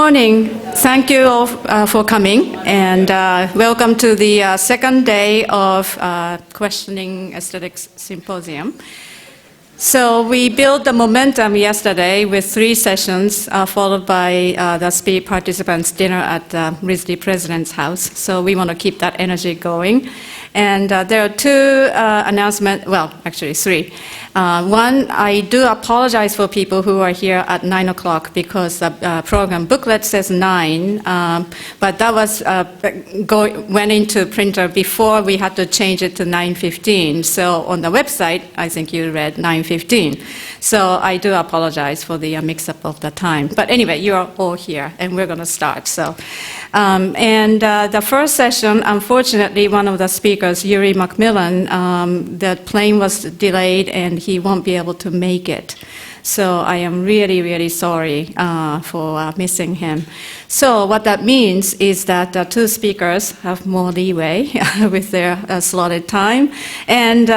morning. Thank you all for coming, and welcome to the second day of Questioning Aesthetics Symposium. So we built the momentum yesterday with 3 sessions, followed by the SPE participants' dinner at the RISD President's house. So we want to keep that energy going. And there are 2 announcements, well, actually 3. One, I do apologize for people who are here at 9 o'clock because the program booklet says 9, but that was went into printer before we had to change it to 9:15. So on the website, I think you read 9:15. So I do apologize for the mix-up of the time. But anyway, you are all here, and we're going to start. So, the first session, unfortunately, one of the speakers, Yuri Macmillan, the plane was delayed, and he won't be able to make it. So I am really, really sorry for missing him. So what that means is that the 2 speakers have more leeway with their slotted time, and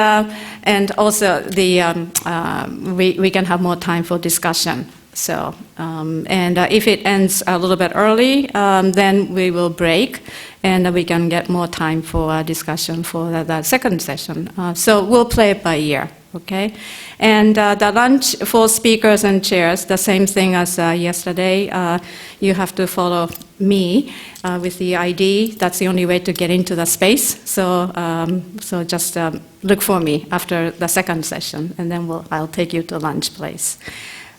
also we can have more time for discussion. So, if it ends a little bit early, then we will break, and we can get more time for discussion for the second session. So we'll play it by ear, okay? And the lunch for speakers and chairs, the same thing as yesterday. You have to follow me with the ID. That's the only way to get into the space. So, just look for me after the second session, and then I'll take you to lunch place.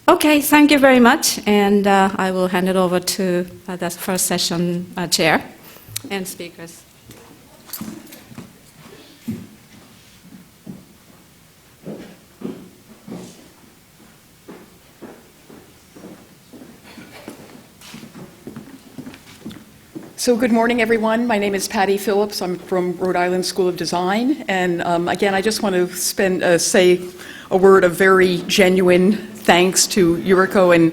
Okay, thank you very much, and I will hand it over to the first session chair and speakers. So good morning, everyone. My name is Patti Phillips. I'm from Rhode Island School of Design, and again, I just want to say a word of very genuine thanks to Yuriko and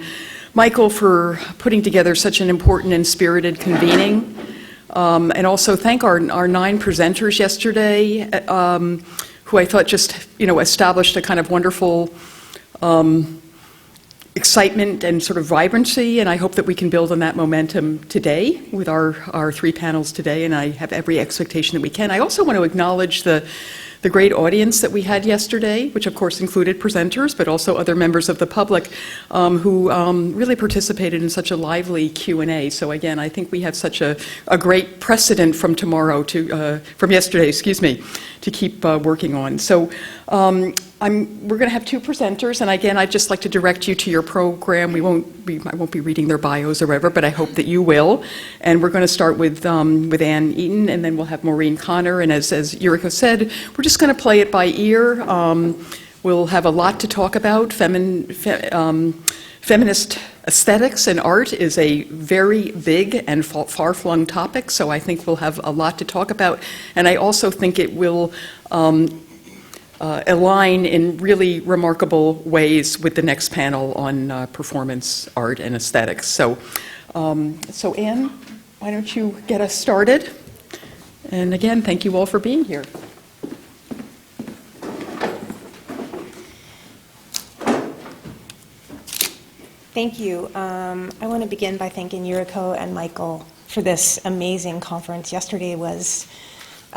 Michael for putting together such an important and spirited convening. And also thank our 9 presenters yesterday, who I thought just, established a kind of wonderful excitement and sort of vibrancy, and I hope that we can build on that momentum today with our 3 panels today, and I have every expectation that we can. I also want to acknowledge the great audience that we had yesterday, which of course included presenters, but also other members of the public who really participated in such a lively Q&A. So again, I think we have such a great precedent from yesterday, to keep working on. So we're going to have 2 presenters, and again, I'd just like to direct you to your program. I won't be reading their bios or whatever, but I hope that you will. And we're going to start with Anne Eaton, and then we'll have Maureen Connor. And as Yuriko said, we're just going to play it by ear. We'll have a lot to talk about. Feminist aesthetics and art is a very big and far-flung topic, so I think we'll have a lot to talk about. And I also think it will align in really remarkable ways with the next panel on performance art and aesthetics. So Anne, why don't you get us started? And again, thank you all for being here. Thank you. I want to begin by thanking Yuriko and Michael for this amazing conference. Yesterday was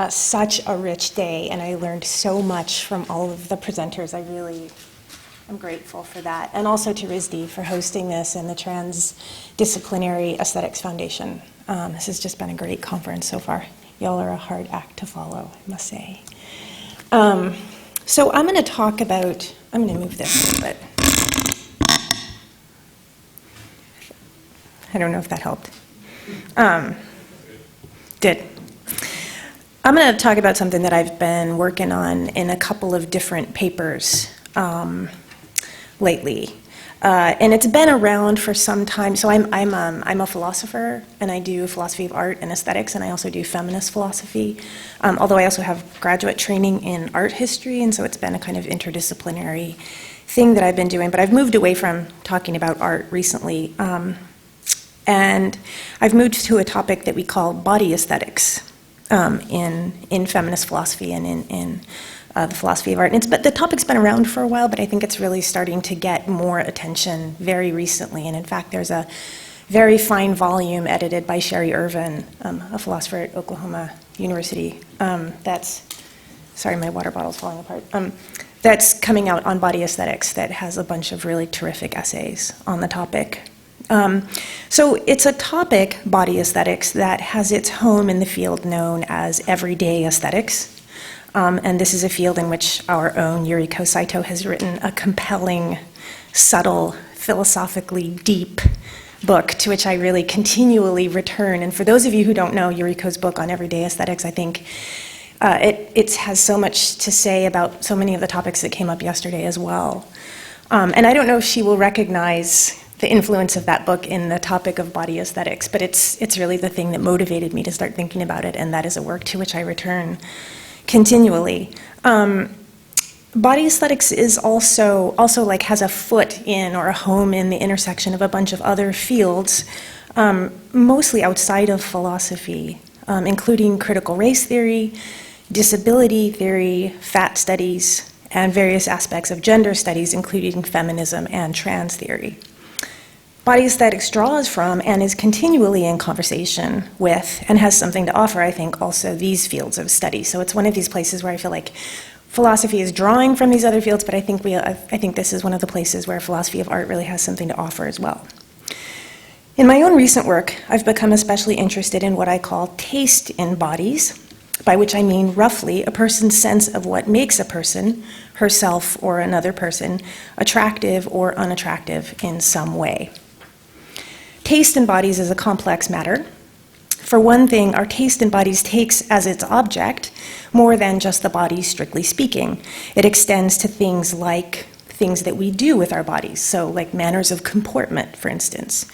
such a rich day, and I learned so much from all of the presenters. I'm grateful for that. And also to RISD for hosting this, and the Trans-disciplinary Aesthetics Foundation. This has just been a great conference so far. Y'all are a hard act to follow, I must say. So I'm going to talk about, I'm going to move this a little bit. I don't know if that helped. Did. I'm going to talk about something that I've been working on in a couple of different papers lately. And it's been around for some time. So I'm a philosopher, and I do philosophy of art and aesthetics, and I also do feminist philosophy, although I also have graduate training in art history, and so it's been a kind of interdisciplinary thing that I've been doing. But I've moved away from talking about art recently, and I've moved to a topic that we call body aesthetics in feminist philosophy and in the philosophy of art. But the topic's been around for a while, but I think it's really starting to get more attention very recently. And in fact, there's a very fine volume edited by Sherry Irvin, a philosopher at Oklahoma University. Sorry, my water bottle's falling apart. That's coming out on body aesthetics that has a bunch of really terrific essays on the topic. So it's a topic, body aesthetics, that has its home in the field known as everyday aesthetics. And this is a field in which our own Yuriko Saito has written a compelling, subtle, philosophically deep book to which I really continually return. And for those of you who don't know Yuriko's book on everyday aesthetics, I think it has so much to say about so many of the topics that came up yesterday as well. And I don't know if she will recognize the influence of that book in the topic of body aesthetics, but it's really the thing that motivated me to start thinking about it, and that is a work to which I return continually. Body aesthetics is also like has a foot in or a home in the intersection of a bunch of other fields, mostly outside of philosophy, including critical race theory, disability theory, fat studies, and various aspects of gender studies, including feminism and trans theory. Body aesthetics draws from and is continually in conversation with, and has something to offer, I think, also these fields of study. So it's one of these places where I feel like philosophy is drawing from these other fields, but I think this is one of the places where philosophy of art really has something to offer as well. In my own recent work, I've become especially interested in what I call taste in bodies, by which I mean roughly a person's sense of what makes a person, herself or another person, attractive or unattractive in some way. Taste in bodies is a complex matter. For one thing, our taste in bodies takes as its object more than just the body, strictly speaking. It extends to things like things that we do with our bodies, so like manners of comportment, for instance,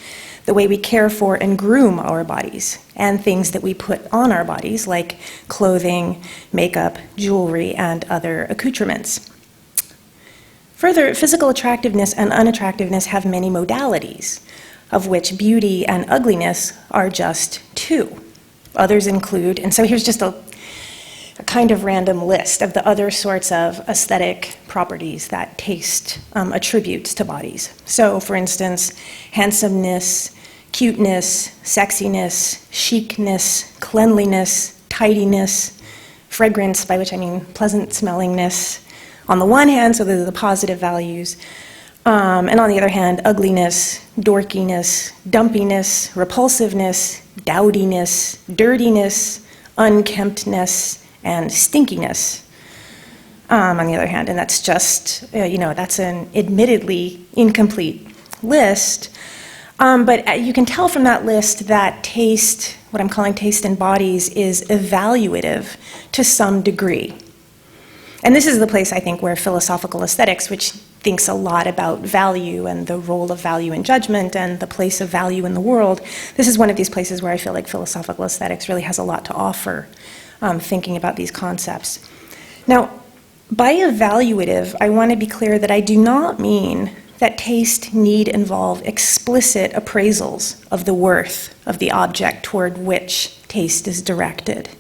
the way we care for and groom our bodies, and things that we put on our bodies, like clothing, makeup, jewelry, and other accoutrements. Further, physical attractiveness and unattractiveness have many modalities, of which beauty and ugliness are just two. Others include, and so here's just a kind of random list of the other sorts of aesthetic properties that taste attributes to bodies. So, for instance, handsomeness, cuteness, sexiness, chicness, cleanliness, tidiness, fragrance, by which I mean pleasant smellingness, on the one hand, so those are the positive values, and on the other hand, ugliness, dorkiness, dumpiness, repulsiveness, dowdiness, dirtiness, unkemptness, and stinkiness, on the other hand. And that's just, that's an admittedly incomplete list. But you can tell from that list that taste, what I'm calling taste in bodies, is evaluative to some degree. And this is the place, I think, where philosophical aesthetics, which thinks a lot about value and the role of value in judgment and the place of value in the world, this is one of these places where I feel like philosophical aesthetics really has a lot to offer, thinking about these concepts. Now, by evaluative, I want to be clear that I do not mean that taste need involve explicit appraisals of the worth of the object toward which taste is directed.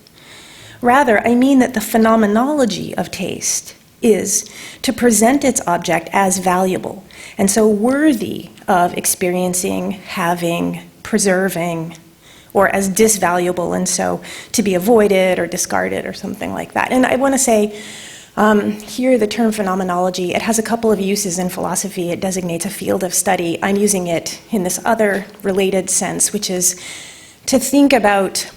Rather, I mean that the phenomenology of taste is to present its object as valuable, and so worthy of experiencing, having, preserving, or as disvaluable, and so to be avoided or discarded or something like that. And I want to say, here the term phenomenology, it has a couple of uses in philosophy. It designates a field of study. I'm using it in this other related sense, which is to think about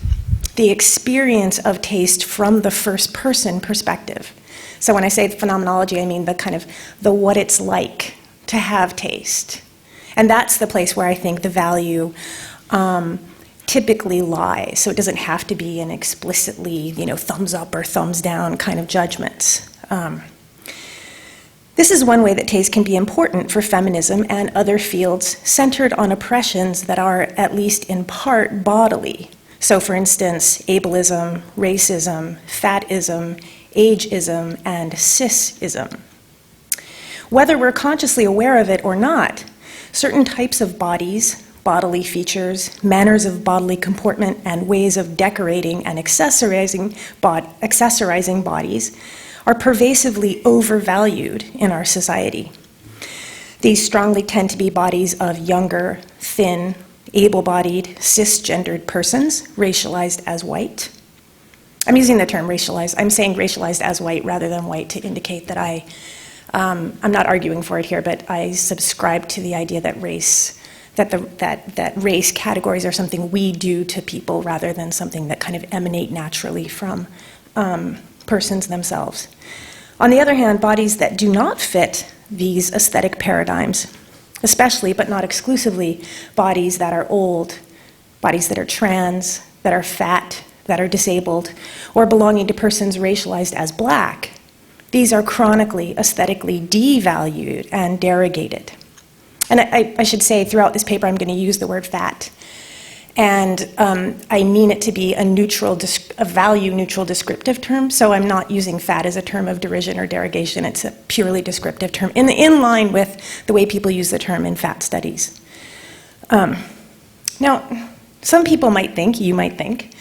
the experience of taste from the first person perspective. So when I say phenomenology, I mean the what it's like to have taste. And that's the place where I think the value typically lies. So it doesn't have to be an explicitly, thumbs up or thumbs down kind of judgments. This is one way that taste can be important for feminism and other fields centered on oppressions that are, at least in part, bodily. So, for instance, ableism, racism, fatism, ageism, and cisism. Whether we're consciously aware of it or not, certain types of bodies, bodily features, manners of bodily comportment, and ways of decorating and accessorizing bodies are pervasively overvalued in our society. These strongly tend to be bodies of younger, thin, able-bodied, cisgendered persons racialized as white. I'm using the term racialized. I'm saying racialized as white rather than white to indicate that I'm not arguing for it here, but I subscribe to the idea that race categories are something we do to people rather than something that kind of emanate naturally from persons themselves. On the other hand, bodies that do not fit these aesthetic paradigms, especially but not exclusively bodies that are old, bodies that are trans, that are fat, that are disabled, or belonging to persons racialized as black, these are chronically, aesthetically devalued and derogated. And I should say throughout this paper I'm going to use the word fat. And I mean it to be a value-neutral descriptive term, so I'm not using fat as a term of derision or derogation. It's a purely descriptive term, in line with the way people use the term in fat studies. Now, some people might think, you might think,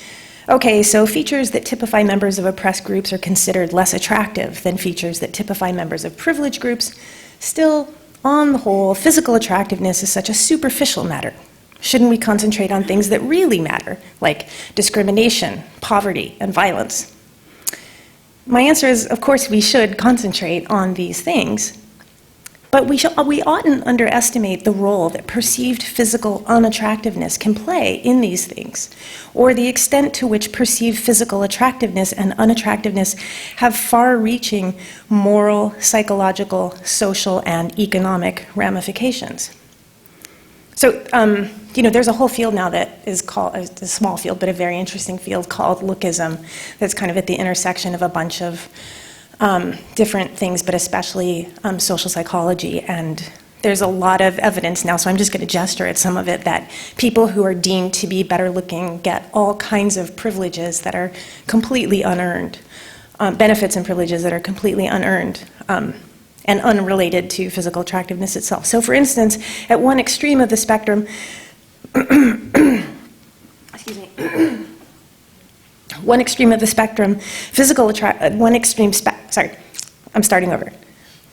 okay, so features that typify members of oppressed groups are considered less attractive than features that typify members of privileged groups. Still, on the whole, physical attractiveness is such a superficial matter. Shouldn't we concentrate on things that really matter, like discrimination, poverty, and violence? My answer is, of course, we should concentrate on these things, but we oughtn't underestimate the role that perceived physical unattractiveness can play in these things, or the extent to which perceived physical attractiveness and unattractiveness have far-reaching moral, psychological, social, and economic ramifications. So, there's a whole field now that is called, a small field, but a very interesting field called lookism, that's kind of at the intersection of a bunch of different things, but especially social psychology. And there's a lot of evidence now, so I'm just going to gesture at some of it, that people who are deemed to be better looking get all kinds of privileges that are completely unearned, benefits and privileges that are completely unearned. And unrelated to physical attractiveness itself. So for instance, at one extreme of the spectrum, excuse me,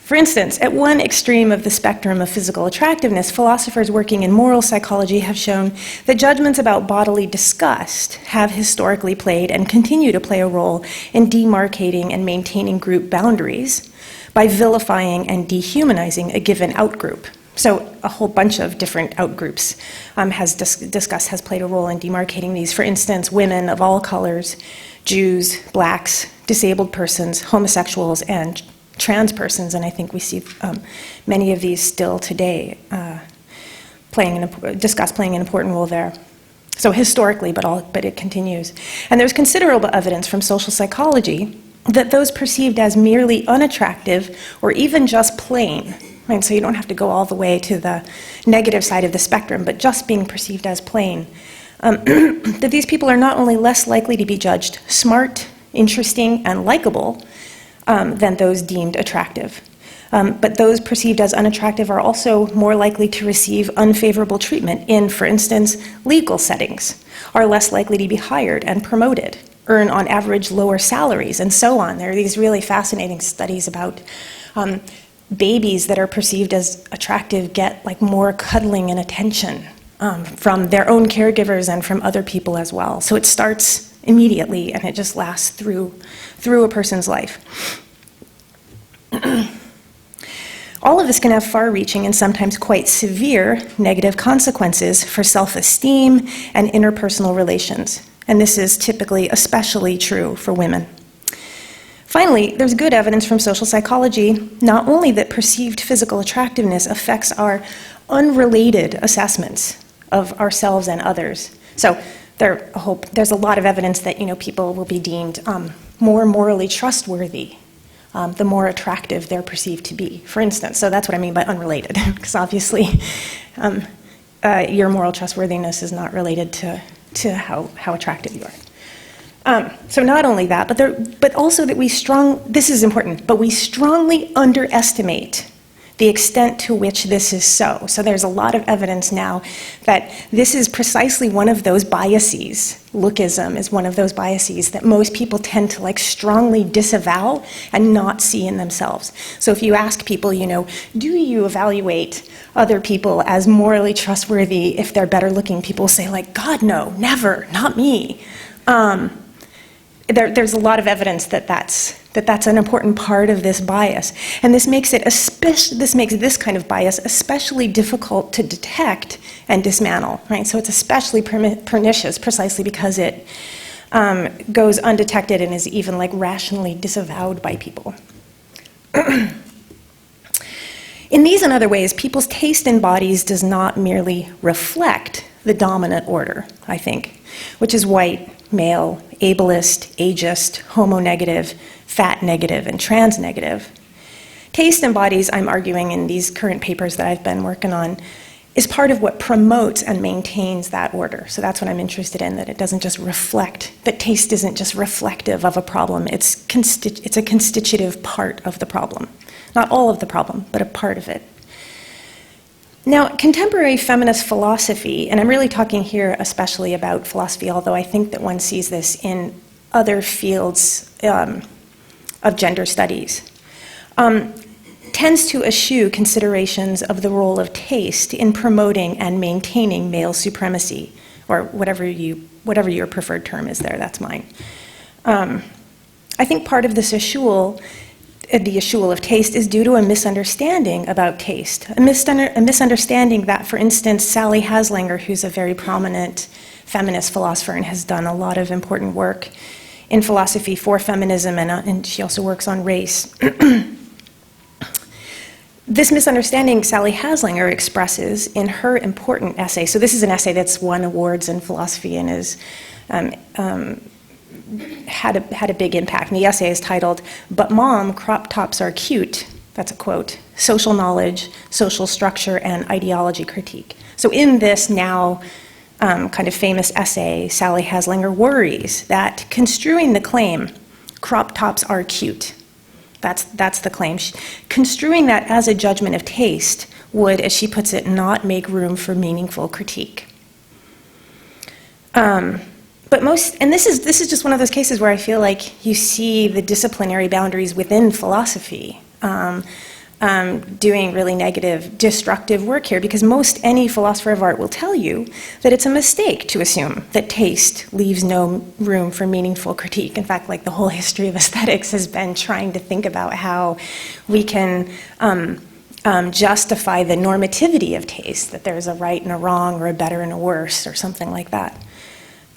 For instance, at one extreme of the spectrum of physical attractiveness, philosophers working in moral psychology have shown that judgments about bodily disgust have historically played and continue to play a role in demarcating and maintaining group boundaries by vilifying and dehumanizing a given outgroup. So a whole bunch of different outgroups disgust has played a role in demarcating these. For instance, women of all colors, Jews, blacks, disabled persons, homosexuals, and trans persons, and I think we see many of these still today disgust playing an important role there. So historically, but it continues. And there's considerable evidence from social psychology that those perceived as merely unattractive or even just plain, right? So you don't have to go all the way to the negative side of the spectrum, but just being perceived as plain, that these people are not only less likely to be judged smart, interesting, and likable than those deemed attractive, but those perceived as unattractive are also more likely to receive unfavorable treatment in, for instance, legal settings, are less likely to be hired and promoted, earn on average lower salaries, and so on. There are these really fascinating studies about babies that are perceived as attractive get like more cuddling and attention from their own caregivers and from other people as well. So it starts immediately and it just lasts through a person's life. All of this can have far-reaching and sometimes quite severe negative consequences for self-esteem and interpersonal relations. And this is typically especially true for women. Finally, there's good evidence from social psychology not only that perceived physical attractiveness affects our unrelated assessments of ourselves and others. So there's a lot of evidence that people will be deemed more morally trustworthy the more attractive they're perceived to be, for instance. So that's what I mean by unrelated, because obviously your moral trustworthiness is not related to how attractive you are. So not only that, but also that this is important, but we strongly underestimate the extent to which this is so. So there's a lot of evidence now that this is precisely one of those biases. Lookism is one of those biases that most people tend to like strongly disavow and not see in themselves. So if you ask people, you know, do you evaluate other people as morally trustworthy if they're better looking? People say like, God, no, never, not me. There's a lot of evidence that that's an important part of this bias, and this makes this kind of bias especially difficult to detect and dismantle, right? So it's especially pernicious precisely because it goes undetected and is even like rationally disavowed by people. In these and other ways, people's taste in bodies does not merely reflect the dominant order, I think, which is white, male, ableist, ageist, homo-negative, fat-negative, and trans-negative. Taste in bodies, I'm arguing in these current papers that I've been working on, is part of what promotes and maintains that order. So that's what I'm interested in, that it doesn't just reflect, that taste isn't just reflective of a problem, it's a constitutive part of the problem. Not all of the problem, but a part of it. Now, contemporary feminist philosophy, and I'm really talking here especially about philosophy, although I think that one sees this in other fields of gender studies, tends to eschew considerations of the role of taste in promoting and maintaining male supremacy, or whatever your preferred term is there, that's mine. I think part of this eschewal, the eschewal of taste, is due to a misunderstanding about taste. A misunderstanding that, for instance, Sally Haslanger, who's a very prominent feminist philosopher and has done a lot of important work in philosophy for feminism, and she also works on race. This misunderstanding Sally Haslanger expresses in her important essay. So this is an essay that's won awards in philosophy and is had a big impact. And the essay is titled, "But Mom, Crop Tops Are Cute." That's a quote. Social Knowledge, Social Structure, and Ideology Critique. So in this now kind of famous essay, Sally Haslanger worries that construing the claim, crop tops are cute, that's the claim. Construing that as a judgment of taste would, as she puts it, not make room for meaningful critique. But this is just one of those cases where I feel like you see the disciplinary boundaries within philosophy doing really negative, destructive work here, because most any philosopher of art will tell you that it's a mistake to assume that taste leaves no room for meaningful critique. In fact, like the whole history of aesthetics has been trying to think about how we can justify the normativity of taste, that there's a right and a wrong, or a better and a worse, or something like that.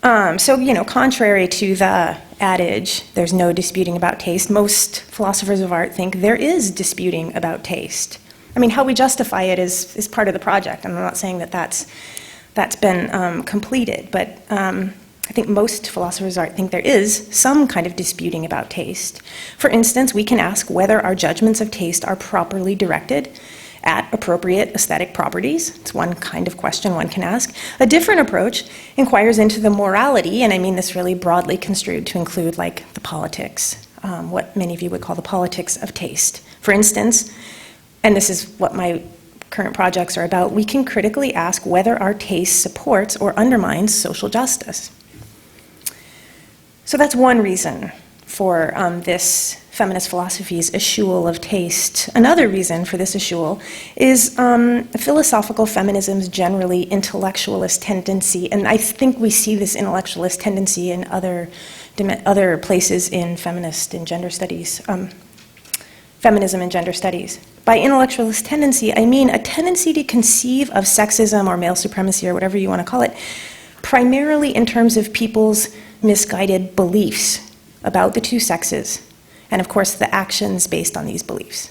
So, contrary to the adage, there's no disputing about taste, most philosophers of art think there is disputing about taste. I mean, how we justify it is part of the project. I'm not saying that that's been completed, but I think most philosophers of art think there is some kind of disputing about taste. For instance, we can ask whether our judgments of taste are properly directed at appropriate aesthetic properties. It's one kind of question one can ask. A different approach inquires into the morality, and I mean this really broadly construed to include like the politics, what many of you would call the politics of taste. For instance, and this is what my current projects are about, we can critically ask whether our taste supports or undermines social justice. So that's one reason for this feminist philosophy's eschewal of taste. Another reason for this eschewal is philosophical feminism's generally intellectualist tendency, and I think we see this intellectualist tendency in other places in feminist and gender studies, feminism and gender studies. By intellectualist tendency, I mean a tendency to conceive of sexism or male supremacy or whatever you want to call it, primarily in terms of people's misguided beliefs about the two sexes, and of course the actions based on these beliefs.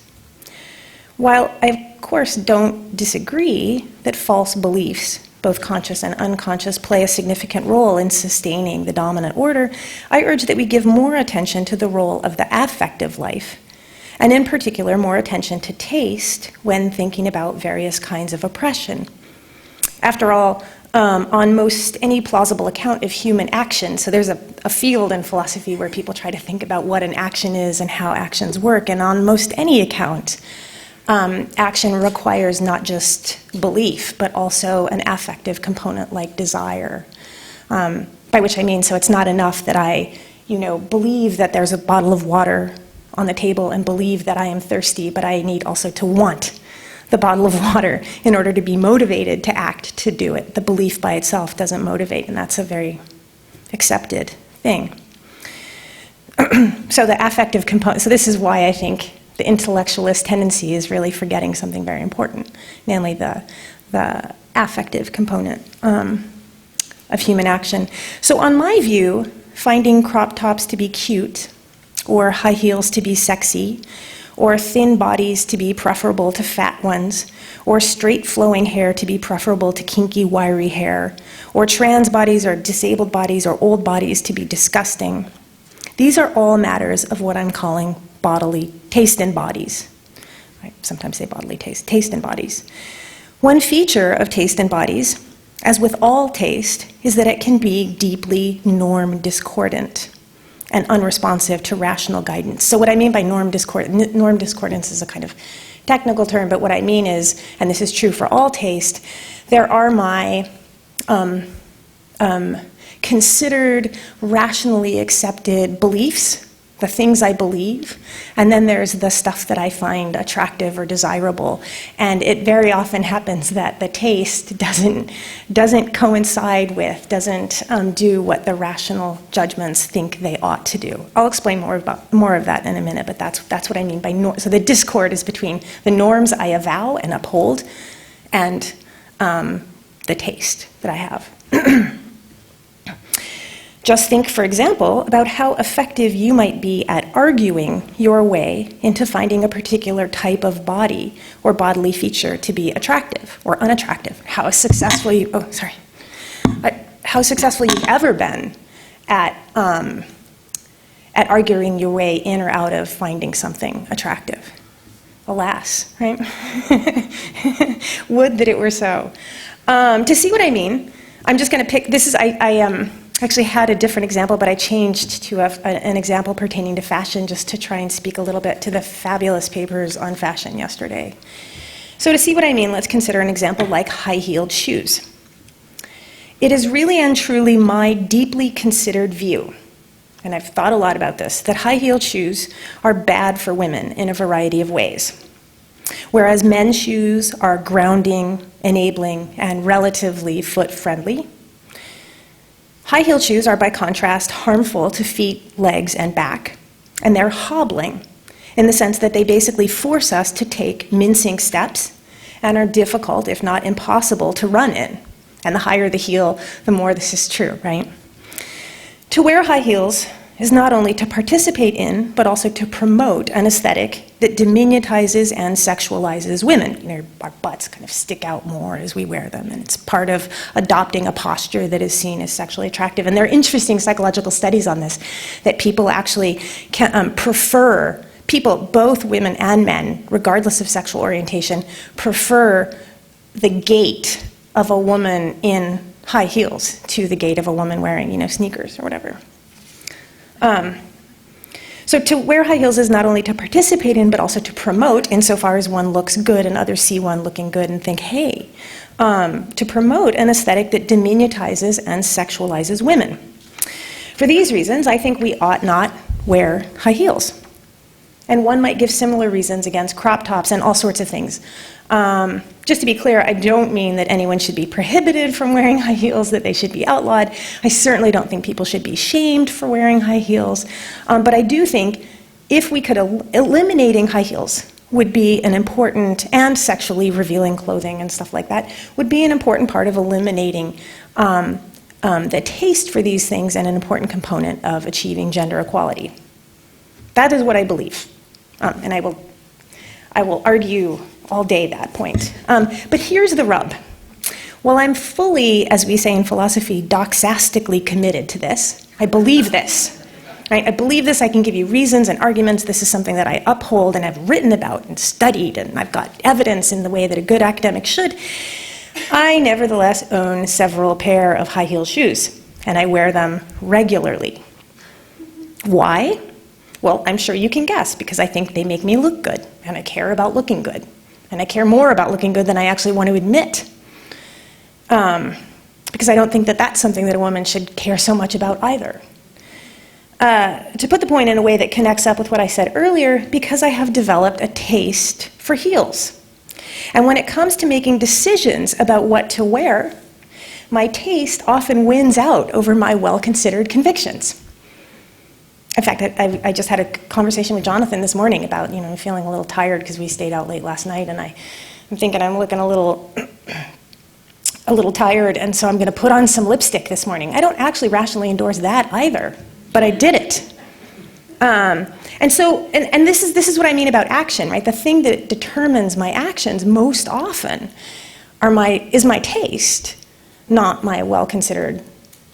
While I of course don't disagree that false beliefs, both conscious and unconscious, play a significant role in sustaining the dominant order, I urge that we give more attention to the role of the affective life, and in particular more attention to taste when thinking about various kinds of oppression. After all, on most any plausible account of human action, so there's a field in philosophy where people try to think about what an action is and how actions work, and on most any account action requires not just belief, but also an affective component like desire. By which I mean, so it's not enough that I, believe that there's a bottle of water on the table and believe that I am thirsty, but I need also to want the bottle of water in order to be motivated to act, to do it. The belief by itself doesn't motivate, and that's a very accepted thing. So the affective component, so this is why I think the intellectualist tendency is really forgetting something very important, namely the affective component of human action. So on my view, finding crop tops to be cute, or high heels to be sexy, or thin bodies to be preferable to fat ones, or straight flowing hair to be preferable to kinky, wiry hair, or trans bodies or disabled bodies or old bodies to be disgusting. These are all matters of what I'm calling bodily taste in bodies. I sometimes say bodily taste in bodies. One feature of taste in bodies, as with all taste, is that it can be deeply norm discordant and unresponsive to rational guidance. So what I mean by norm discordance is a kind of technical term, but what I mean is, and this is true for all taste, there are my considered rationally accepted beliefs, the things I believe, and then there's the stuff that I find attractive or desirable. And it very often happens that the taste doesn't coincide with, doesn't do what the rational judgments think they ought to do. I'll explain more of that in a minute, but that's what I mean by norm. So the discord is between the norms I avow and uphold and the taste that I have. Just think, for example, about how effective you might be at arguing your way into finding a particular type of body or bodily feature to be attractive or unattractive. How successful you've ever been at arguing your way in or out of finding something attractive. Alas, right? Would that it were so. To see what I mean, I'm just going to pick, I actually had a different example, but I changed to an example pertaining to fashion just to try and speak a little bit to the fabulous papers on fashion yesterday. So to see what I mean, let's consider an example like high-heeled shoes. It is really and truly my deeply considered view, and I've thought a lot about this, that high-heeled shoes are bad for women in a variety of ways. Whereas men's shoes are grounding, enabling, and relatively foot-friendly, high-heeled shoes are, by contrast, harmful to feet, legs, and back, and they're hobbling in the sense that they basically force us to take mincing steps and are difficult, if not impossible, to run in. And the higher the heel, the more this is true, right? To wear high heels is not only to participate in, but also to promote an aesthetic that diminutizes and sexualizes women. Our butts kind of stick out more as we wear them, and it's part of adopting a posture that is seen as sexually attractive. And there are interesting psychological studies on this, that people actually can prefer, both women and men, regardless of sexual orientation, prefer the gait of a woman in high heels to the gait of a woman wearing, sneakers or whatever. So to wear high heels is not only to participate in, but also to promote, insofar as one looks good and others see one looking good and think, hey, to promote an aesthetic that diminutizes and sexualizes women. For these reasons, I think we ought not wear high heels. And one might give similar reasons against crop tops and all sorts of things. Just to be clear, I don't mean that anyone should be prohibited from wearing high heels, that they should be outlawed. I certainly don't think people should be shamed for wearing high heels. But I do think if we could, eliminating high heels would be an important, and sexually revealing clothing and stuff like that, would be an important part of eliminating the taste for these things and an important component of achieving gender equality. That is what I believe. And I will argue all day that point. But here's the rub. While I'm fully, as we say in philosophy, doxastically committed to this, I believe this. Right? I believe this, I can give you reasons and arguments. This is something that I uphold and have written about and studied, and I've got evidence in the way that a good academic should. I nevertheless own several pair of high-heel shoes, and I wear them regularly. Why? Well, I'm sure you can guess, because I think they make me look good, and I care about looking good. And I care more about looking good than I actually want to admit. Because I don't think that that's something that a woman should care so much about either. To put the point in a way that connects up with what I said earlier, because I have developed a taste for heels. And when it comes to making decisions about what to wear, my taste often wins out over my well-considered convictions. In fact, I just had a conversation with Jonathan this morning about, feeling a little tired because we stayed out late last night, and I'm thinking I'm looking a little tired, and so I'm going to put on some lipstick this morning. I don't actually rationally endorse that either, but I did it. And this is what I mean about action, right? The thing that determines my actions most often is my taste, not my well-considered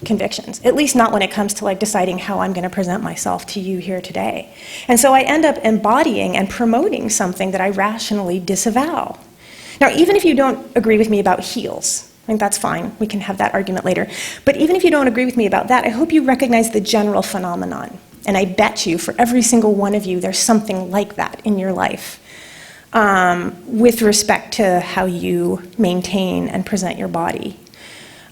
convictions, at least not when it comes to deciding how I'm going to present myself to you here today. And so I end up embodying and promoting something that I rationally disavow. Now, even if you don't agree with me about heels, I think that's fine, we can have that argument later, but even if you don't agree with me about that, I hope you recognize the general phenomenon. And I bet you, for every single one of you, there's something like that in your life with respect to how you maintain and present your body.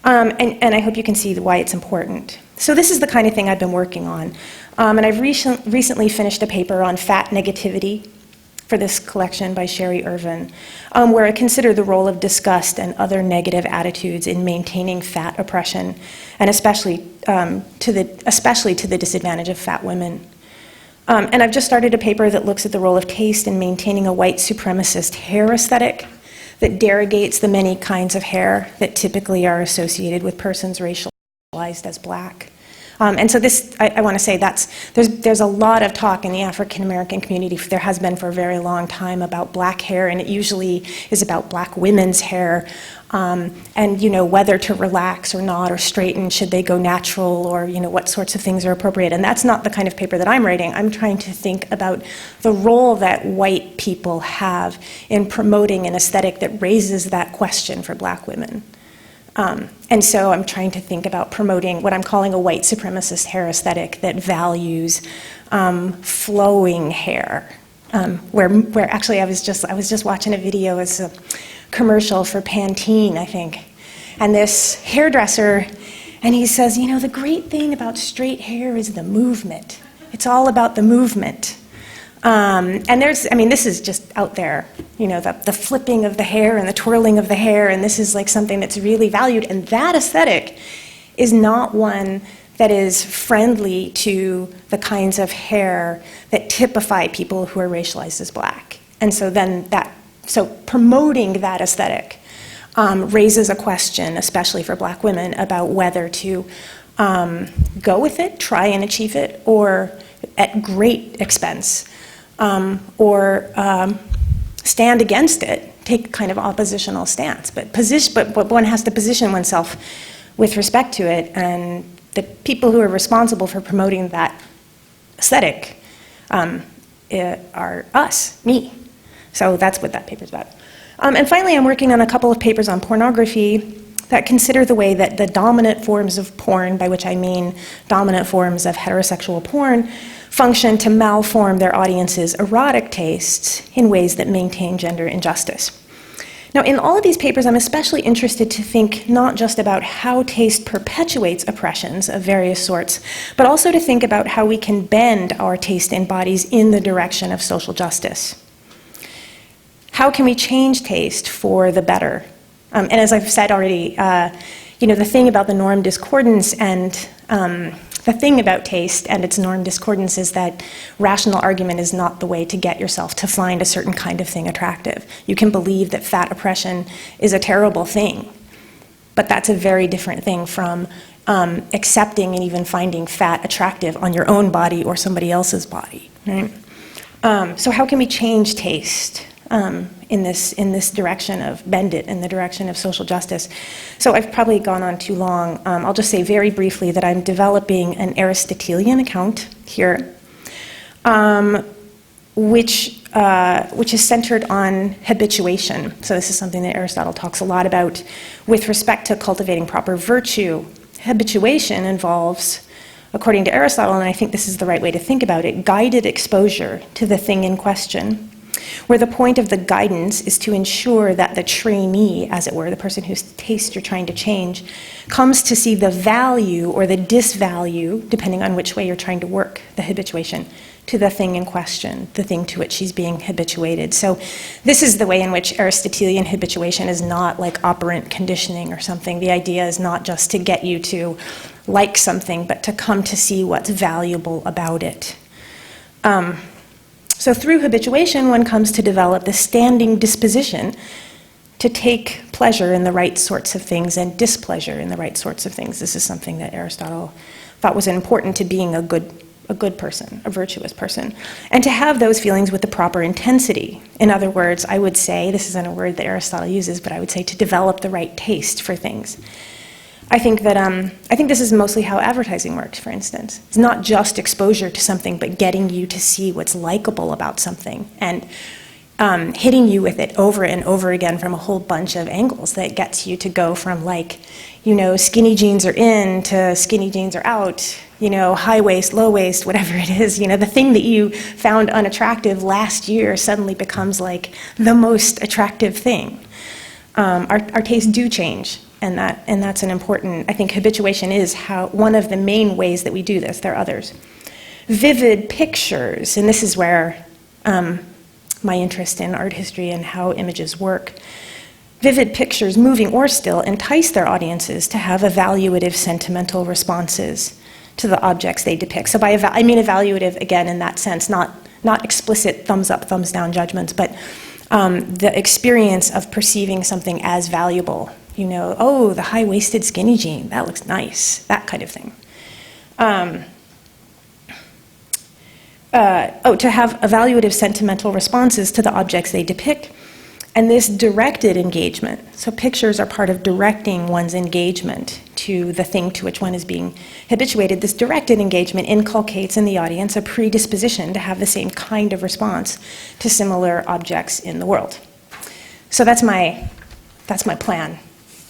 And I hope you can see why it's important. So this is the kind of thing I've been working on. And I've recently finished a paper on fat negativity for this collection by Sherry Irvin, where I consider the role of disgust and other negative attitudes in maintaining fat oppression, and especially to the disadvantage of fat women. And I've just started a paper that looks at the role of taste in maintaining a white supremacist hair aesthetic that derogates the many kinds of hair that typically are associated with persons racialized as black. And so this, I want to say, there's a lot of talk in the African American community, there has been for a very long time, about black hair, and it usually is about black women's hair, and whether to relax or not, or straighten, should they go natural, or what sorts of things are appropriate. And that's not the kind of paper that I'm writing. I'm trying to think about the role that white people have in promoting an aesthetic that raises that question for black women. And so I'm trying to think about promoting what I'm calling a white supremacist hair aesthetic that values flowing hair. Where actually I was just watching a video, it's a commercial for Pantene, I think, and this hairdresser, and he says, the great thing about straight hair is the movement. It's all about the movement. And this is just out there, the flipping of the hair and the twirling of the hair, and this is something that's really valued, and that aesthetic is not one that is friendly to the kinds of hair that typify people who are racialized as black. And so promoting that aesthetic raises a question, especially for black women, about whether to go with it, try and achieve it, or at great expense, or stand against it, take kind of oppositional stance. But one has to position oneself with respect to it, and the people who are responsible for promoting that aesthetic are us, me. So that's what that paper's about. And finally, I'm working on a couple of papers on pornography that consider the way that the dominant forms of porn, by which I mean dominant forms of heterosexual porn, function to malform their audience's erotic tastes in ways that maintain gender injustice. Now, in all of these papers, I'm especially interested to think not just about how taste perpetuates oppressions of various sorts, but also to think about how we can bend our taste in bodies in the direction of social justice. How can we change taste for the better? And as I've said already, the thing about the norm discordance and the thing about taste and its norm discordance is that rational argument is not the way to get yourself to find a certain kind of thing attractive. You can believe that fat oppression is a terrible thing, but that's a very different thing from accepting and even finding fat attractive on your own body or somebody else's body, right? So how can we change taste in this direction of bend it in the direction of social justice? So I've probably gone on too long. I'll just say very briefly that I'm developing an Aristotelian account here, which is centered on habituation. So this is something that Aristotle talks a lot about with respect to cultivating proper virtue. Habituation involves, according to Aristotle, and I think this is the right way to think about it, guided exposure to the thing in question, where the point of the guidance is to ensure that the trainee, as it were, the person whose taste you're trying to change, comes to see the value or the disvalue, depending on which way you're trying to work the habituation, to the thing in question, the thing to which she's being habituated. So this is the way in which Aristotelian habituation is not like operant conditioning or something. The idea is not just to get you to like something, but to come to see what's valuable about it. So through habituation, one comes to develop the standing disposition to take pleasure in the right sorts of things and displeasure in the right sorts of things. This is something that Aristotle thought was important to being a good person, a virtuous person, and to have those feelings with the proper intensity. In other words, I would say, this isn't a word that Aristotle uses, but I would say to develop the right taste for things. I think this is mostly how advertising works, for instance. It's not just exposure to something, but getting you to see what's likable about something and hitting you with it over and over again from a whole bunch of angles that gets you to go from, like, you know, skinny jeans are in to skinny jeans are out, you know, high waist, low waist, whatever it is. You know, the thing that you found unattractive last year suddenly becomes like the most attractive thing. Our tastes do change. And that's an important, I think habituation is one of the main ways that we do this. There are others. Vivid pictures, and this is where my interest in art history and how images work. Vivid pictures, moving or still, entice their audiences to have evaluative sentimental responses to the objects they depict. So I mean evaluative, again, in that sense, not explicit thumbs up, thumbs down judgments, but the experience of perceiving something as valuable. You know, oh, the high-waisted skinny jean, that looks nice, that kind of thing. To have evaluative sentimental responses to the objects they depict. And this directed engagement, so pictures are part of directing one's engagement to the thing to which one is being habituated. This directed engagement inculcates in the audience a predisposition to have the same kind of response to similar objects in the world. So that's my plan,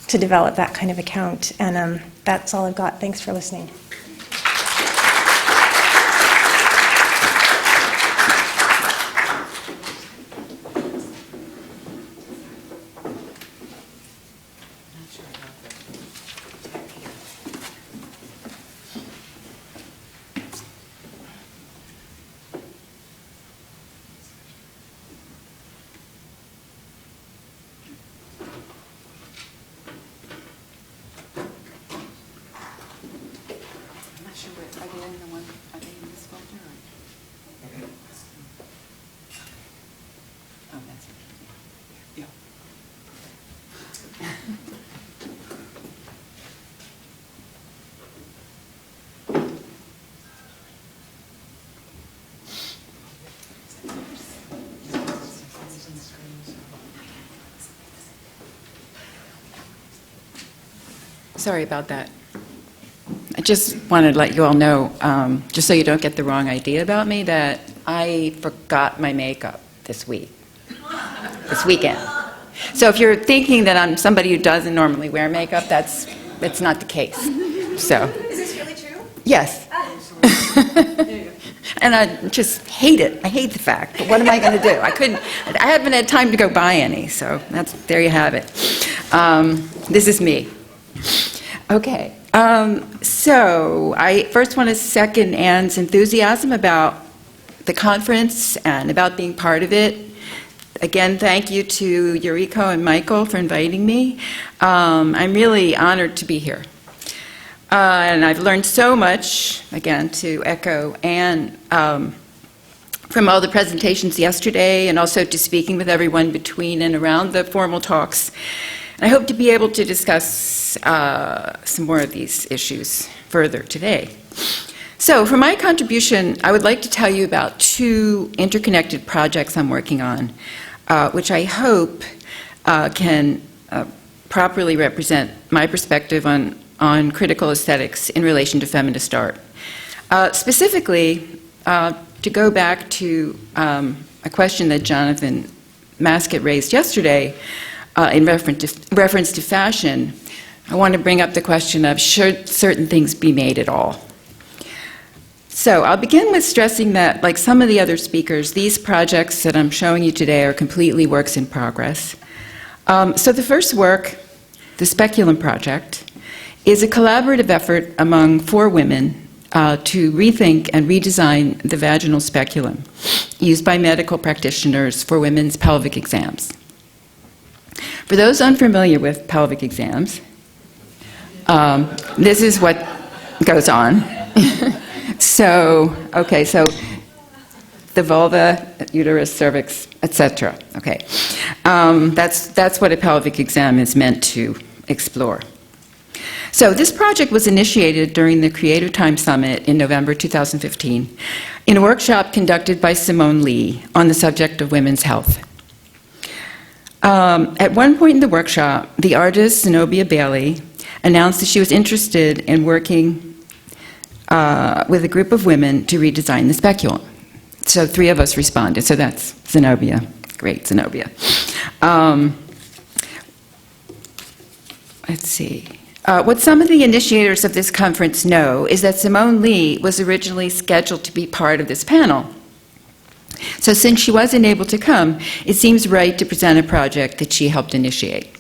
to develop that kind of account. And that's all I've got. Thanks for listening. Sorry about that. I just wanted to let you all know, just so you don't get the wrong idea about me, that I forgot my makeup this weekend. So if you're thinking that I'm somebody who doesn't normally wear makeup, that's not the case. So. Is this really true? Yes. And I just hate it. I hate the fact. But what am I going to do? I haven't had time to go buy any, so there you have it. This is me. Okay. So I first want to second Anne's enthusiasm about the conference and about being part of it. Again, thank you to Yuriko and Michael for inviting me. I'm really honored to be here. And I've learned so much, again, to echo Anne, from all the presentations yesterday and also to speaking with everyone between and around the formal talks. And I hope to be able to discuss some more of these issues further today. So for my contribution, I would like to tell you about two interconnected projects I'm working on, which I hope can properly represent my perspective on critical aesthetics in relation to feminist art. Specifically, to go back to a question that Jonathan Maskett raised yesterday in reference to fashion, I want to bring up the question of should certain things be made at all? So I'll begin with stressing that, like some of the other speakers, these projects that I'm showing you today are completely works in progress. So the first work, the Speculum Project, is a collaborative effort among 4 women to rethink and redesign the vaginal speculum used by medical practitioners for women's pelvic exams. For those unfamiliar with pelvic exams, this is what goes on. So the vulva, uterus, cervix, etc. Okay, that's what a pelvic exam is meant to explore. So this project was initiated during the Creative Time Summit in November 2015 in a workshop conducted by Simone Lee on the subject of women's health. At one point in the workshop, the artist Zenobia Bailey announced that she was interested in working with a group of women to redesign the speculum. So 3 of us responded. So that's Zenobia. Great, Zenobia. Let's see. What some of the initiators of this conference know is that Simone Lee was originally scheduled to be part of this panel. So since she wasn't able to come, it seems right to present a project that she helped initiate.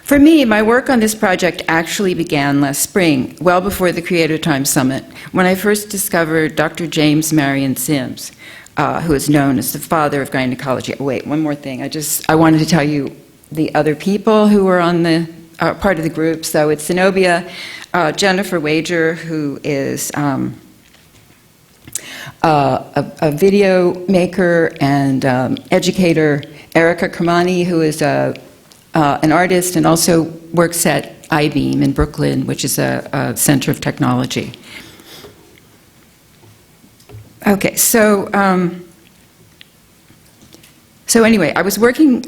For me, my work on this project actually began last spring, well before the Creative Time Summit, when I first discovered Dr. James Marion Sims, who is known as the father of gynecology. Oh, wait, one more thing. I wanted to tell you the other people who were on the part of the group. So it's Zenobia, Jennifer Wager, who is a video maker and educator, Erica Kermani, who is an artist and also works at I-Beam in Brooklyn, which is a center of technology. Okay, so anyway, I was working.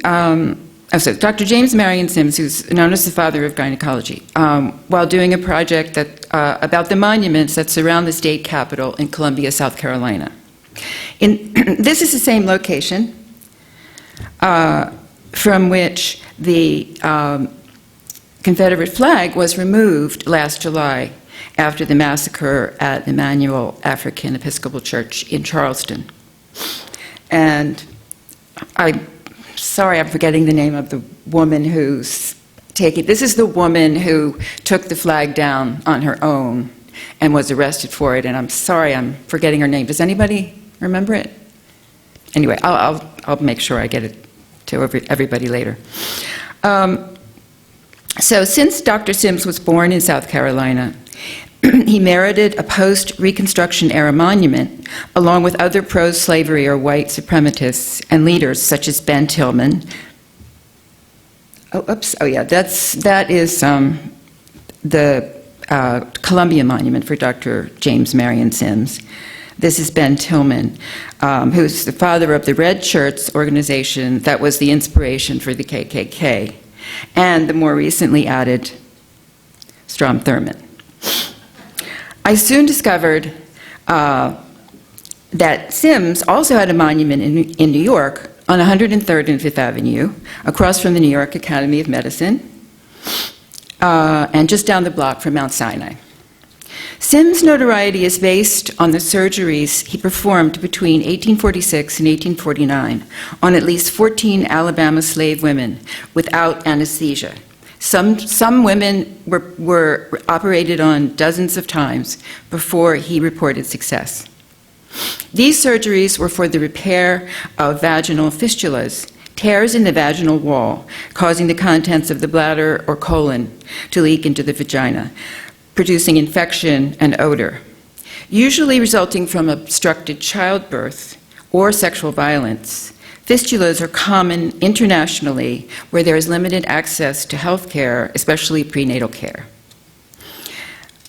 So Dr. James Marion Sims, who's known as the father of gynecology, while doing a project that, about the monuments that surround the state capitol in Columbia, South Carolina. This is the same location from which the Confederate flag was removed last July after the massacre at Emmanuel African Episcopal Church in Charleston. And sorry, I'm forgetting the name of the woman who's taking. This is the woman who took the flag down on her own and was arrested for it. And I'm sorry, I'm forgetting her name. Does anybody remember it? Anyway, I'll make sure I get it to everybody later. So since Dr. Sims was born in South Carolina, he merited a post-Reconstruction era monument, along with other pro-slavery or white supremacists and leaders such as Ben Tillman. That is the Columbia Monument for Dr. James Marion Sims. This is Ben Tillman, who's the father of the Red Shirts organization that was the inspiration for the KKK, and the more recently added Strom Thurmond. I soon discovered that Sims also had a monument in New York on 103rd and 5th Avenue, across from the New York Academy of Medicine, and just down the block from Mount Sinai. Sims' notoriety is based on the surgeries he performed between 1846 and 1849 on at least 14 Alabama slave women without anesthesia. Some women were operated on dozens of times before he reported success. These surgeries were for the repair of vaginal fistulas, tears in the vaginal wall, causing the contents of the bladder or colon to leak into the vagina, producing infection and odor, usually resulting from obstructed childbirth or sexual violence. Fistulas are common internationally where there is limited access to health care, especially prenatal care.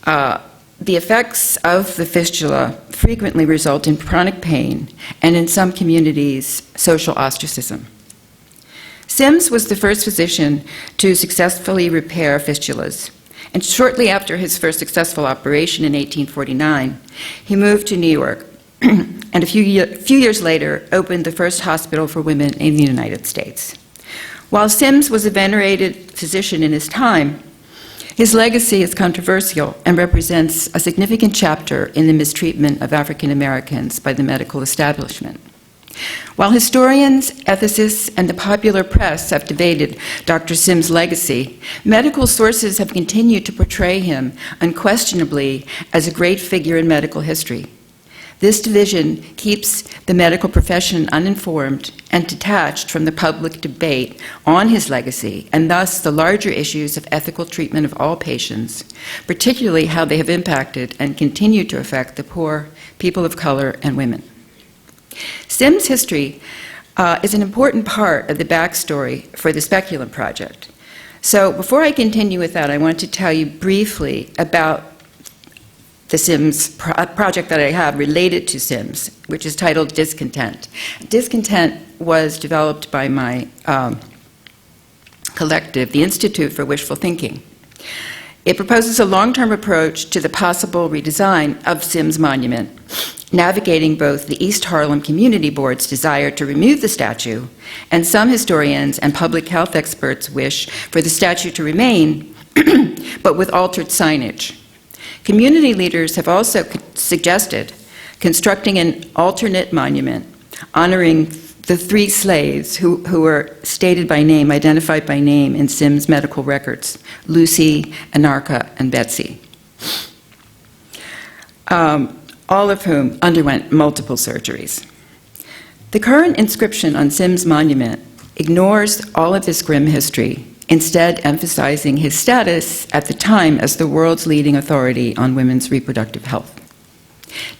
The effects of the fistula frequently result in chronic pain and, in some communities, social ostracism. Sims was the first physician to successfully repair fistulas, and shortly after his first successful operation in 1849, he moved to New York, and a few years later opened the first hospital for women in the United States. While Sims was a venerated physician in his time, His legacy is controversial and represents a significant chapter in the mistreatment of African Americans by the medical establishment. While historians, ethicists, and the popular press have debated Dr. Sims' legacy, medical sources have continued to portray him unquestionably as a great figure in medical history. This division keeps the medical profession uninformed and detached from the public debate on his legacy, and thus the larger issues of ethical treatment of all patients, particularly how they have impacted and continue to affect the poor, people of color, and women. Sims' history is an important part of the backstory for the Speculum project. So before I continue with that, I want to tell you briefly about the Sims project that I have related to Sims, which is titled Discontent. Discontent was developed by my collective, the Institute for Wishful Thinking. It proposes a long-term approach to the possible redesign of Sims' monument, navigating both the East Harlem Community Board's desire to remove the statue and some historians and public health experts' wish for the statue to remain, but with altered signage. Community leaders have also suggested constructing an alternate monument honoring the 3 slaves who were stated by name, identified by name in Sims' medical records, Lucy, Anarcha, and Betsy, all of whom underwent multiple surgeries. The current inscription on Sims' monument ignores all of this grim history, instead emphasizing his status at the time as the world's leading authority on women's reproductive health.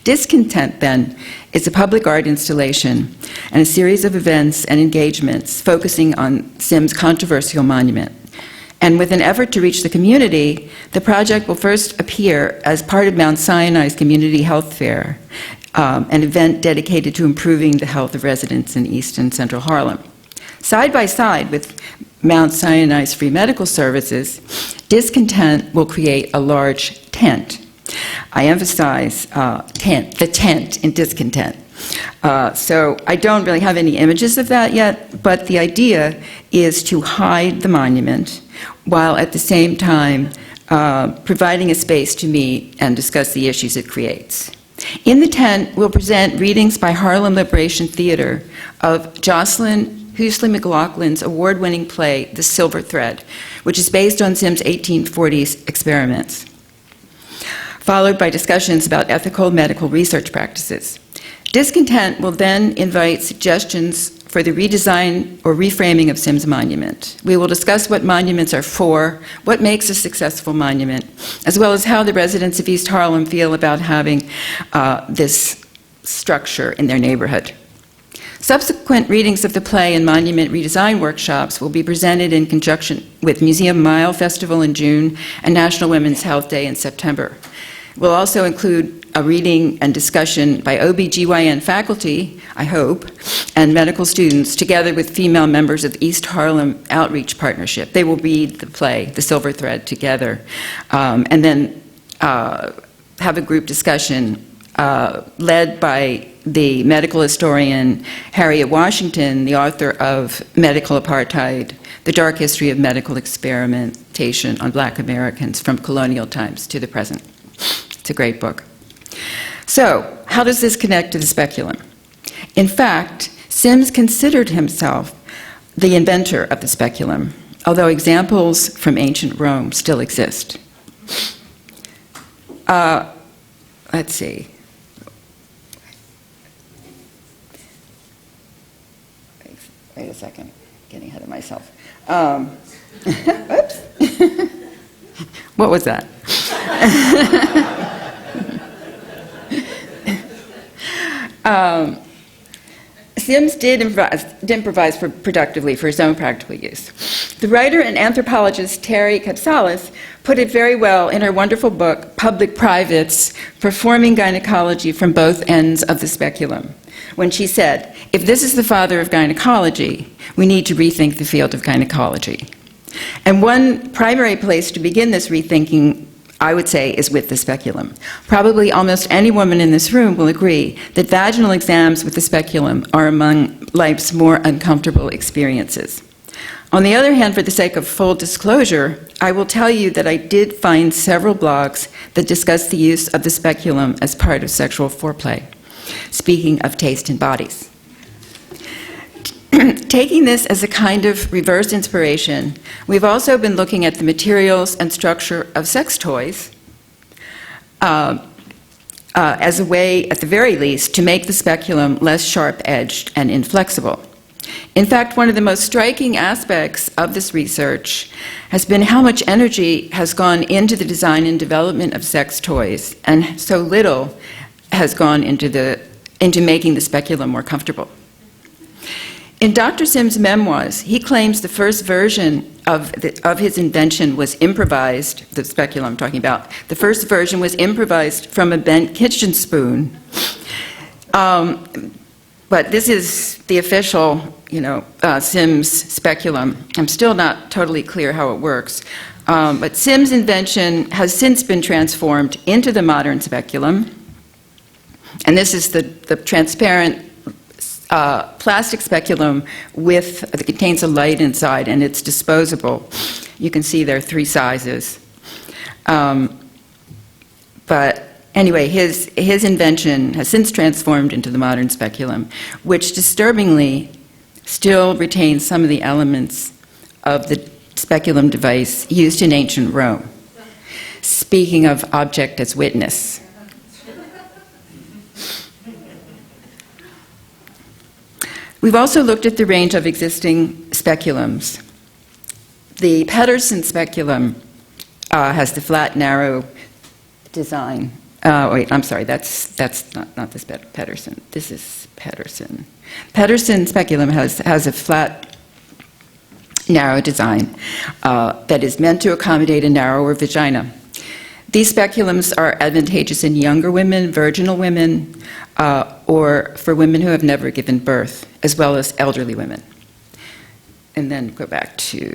Discontent, then, is a public art installation and a series of events and engagements focusing on Sims' controversial monument. And with an effort to reach the community, the project will first appear as part of Mount Sinai's Community Health Fair, an event dedicated to improving the health of residents in East and Central Harlem. Side by side with Mount Sinai's free medical services, Discontent will create a large tent. I emphasize the tent in Discontent. So I don't really have any images of that yet, but the idea is to hide the monument while at the same time providing a space to meet and discuss the issues it creates. In the tent, we'll present readings by Harlem Liberation Theater of Jocelyn Huxley McLaughlin's award-winning play, The Silver Thread, which is based on Sims' 1840s experiments, followed by discussions about ethical medical research practices. Discontent will then invite suggestions for the redesign or reframing of Sims' monument. We will discuss what monuments are for, what makes a successful monument, as well as how the residents of East Harlem feel about having this structure in their neighborhood. Subsequent readings of the play and monument redesign workshops will be presented in conjunction with Museum Mile Festival in June and National Women's Health Day in September. We'll also include a reading and discussion by OBGYN faculty, I hope, and medical students, together with female members of the East Harlem Outreach Partnership. They will read the play, The Silver Thread, together, and then have a group discussion led by the medical historian Harriet Washington, the author of Medical Apartheid, The Dark History of Medical Experimentation on Black Americans from Colonial Times to the Present. It's a great book. So, how does this connect to the speculum? In fact, Sims considered himself the inventor of the speculum, although examples from ancient Rome still exist. Let's see. Wait a second, getting ahead of myself. Oops. What was that? Sims did improvise productively for his own practical use. The writer and anthropologist Terry Capsalis put it very well in her wonderful book, Public Privates, Performing Gynecology from Both Ends of the Speculum, when she said, if this is the father of gynecology, we need to rethink the field of gynecology. And one primary place to begin this rethinking, I would say, is with the speculum. Probably almost any woman in this room will agree that vaginal exams with the speculum are among life's more uncomfortable experiences. On the other hand, for the sake of full disclosure, I will tell you that I did find several blogs that discuss the use of the speculum as part of sexual foreplay, speaking of taste in bodies. Taking this as a kind of reverse inspiration, we've also been looking at the materials and structure of sex toys as a way, at the very least, to make the speculum less sharp-edged and inflexible. In fact, one of the most striking aspects of this research has been how much energy has gone into the design and development of sex toys, and so little has gone into making the speculum more comfortable. In Dr. Sims' memoirs, he claims the first version of his invention was improvised, the speculum I'm talking about. The first version was improvised from a bent kitchen spoon. But this is the official, Sims speculum. I'm still not totally clear how it works. But Sims' invention has since been transformed into the modern speculum. And this is the transparent plastic speculum that contains a light inside, and it's disposable. You can see there are 3 sizes. But anyway, his invention has since transformed into the modern speculum, which disturbingly still retains some of the elements of the speculum device used in ancient Rome. Speaking of object as witness. We've also looked at the range of existing speculums. The Patterson Speculum has the flat, narrow design. Wait, I'm sorry, that's not this Patterson. This is Patterson. Patterson Speculum has a flat, narrow design that is meant to accommodate a narrower vagina. These speculums are advantageous in younger women, virginal women, or for women who have never given birth, as well as elderly women. And then go back to,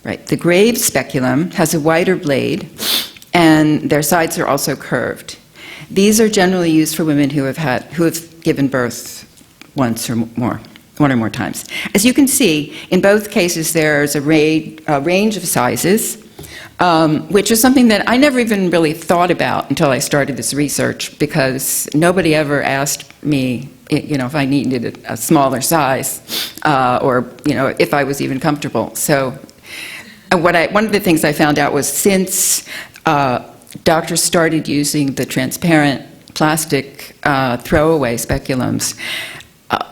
the Graves speculum has a wider blade, and their sides are also curved. These are generally used for women who have given birth one or more times. As you can see, in both cases, there's a range of sizes, which is something that I never even really thought about until I started this research, because nobody ever asked me, if I needed a smaller size, or if I was even comfortable. So, one of the things I found out was since doctors started using the transparent plastic throwaway speculums,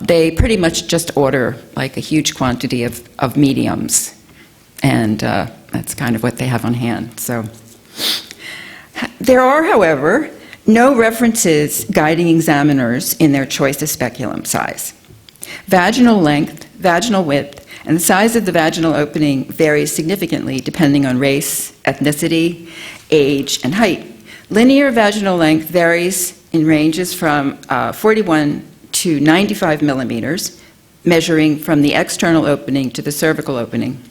they pretty much just order like a huge quantity of mediums, and that's kind of what they have on hand. So there are, however, no references guiding examiners in their choice of speculum size. Vaginal length, vaginal width, and the size of the vaginal opening varies significantly depending on race, ethnicity, age, and height. Linear vaginal length varies in ranges from 41 to 95 millimeters, measuring from the external opening to the cervical opening.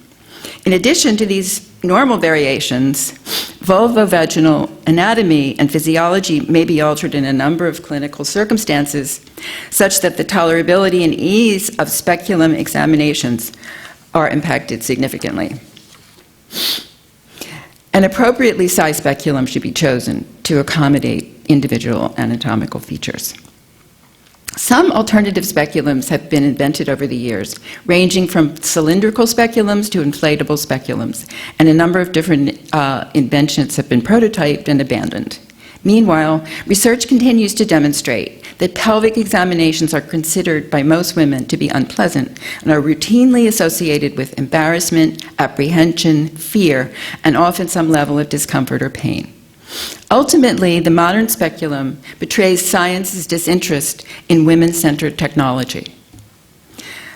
In addition to these normal variations, vulvovaginal anatomy and physiology may be altered in a number of clinical circumstances, such that the tolerability and ease of speculum examinations are impacted significantly. An appropriately sized speculum should be chosen to accommodate individual anatomical features. Some alternative speculums have been invented over the years, ranging from cylindrical speculums to inflatable speculums, and a number of different inventions have been prototyped and abandoned. Meanwhile, research continues to demonstrate that pelvic examinations are considered by most women to be unpleasant and are routinely associated with embarrassment, apprehension, fear, and often some level of discomfort or pain. Ultimately, the modern speculum betrays science's disinterest in women-centered technology.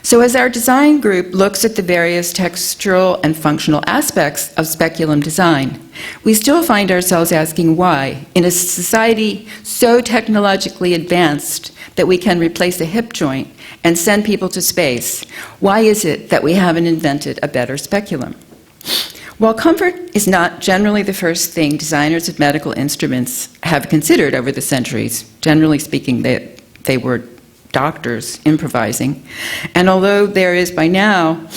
So as our design group looks at the various textural and functional aspects of speculum design, we still find ourselves asking why, in a society so technologically advanced that we can replace a hip joint and send people to space, why is it that we haven't invented a better speculum? While comfort is not generally the first thing designers of medical instruments have considered over the centuries, generally speaking, they were doctors improvising, and although there is by now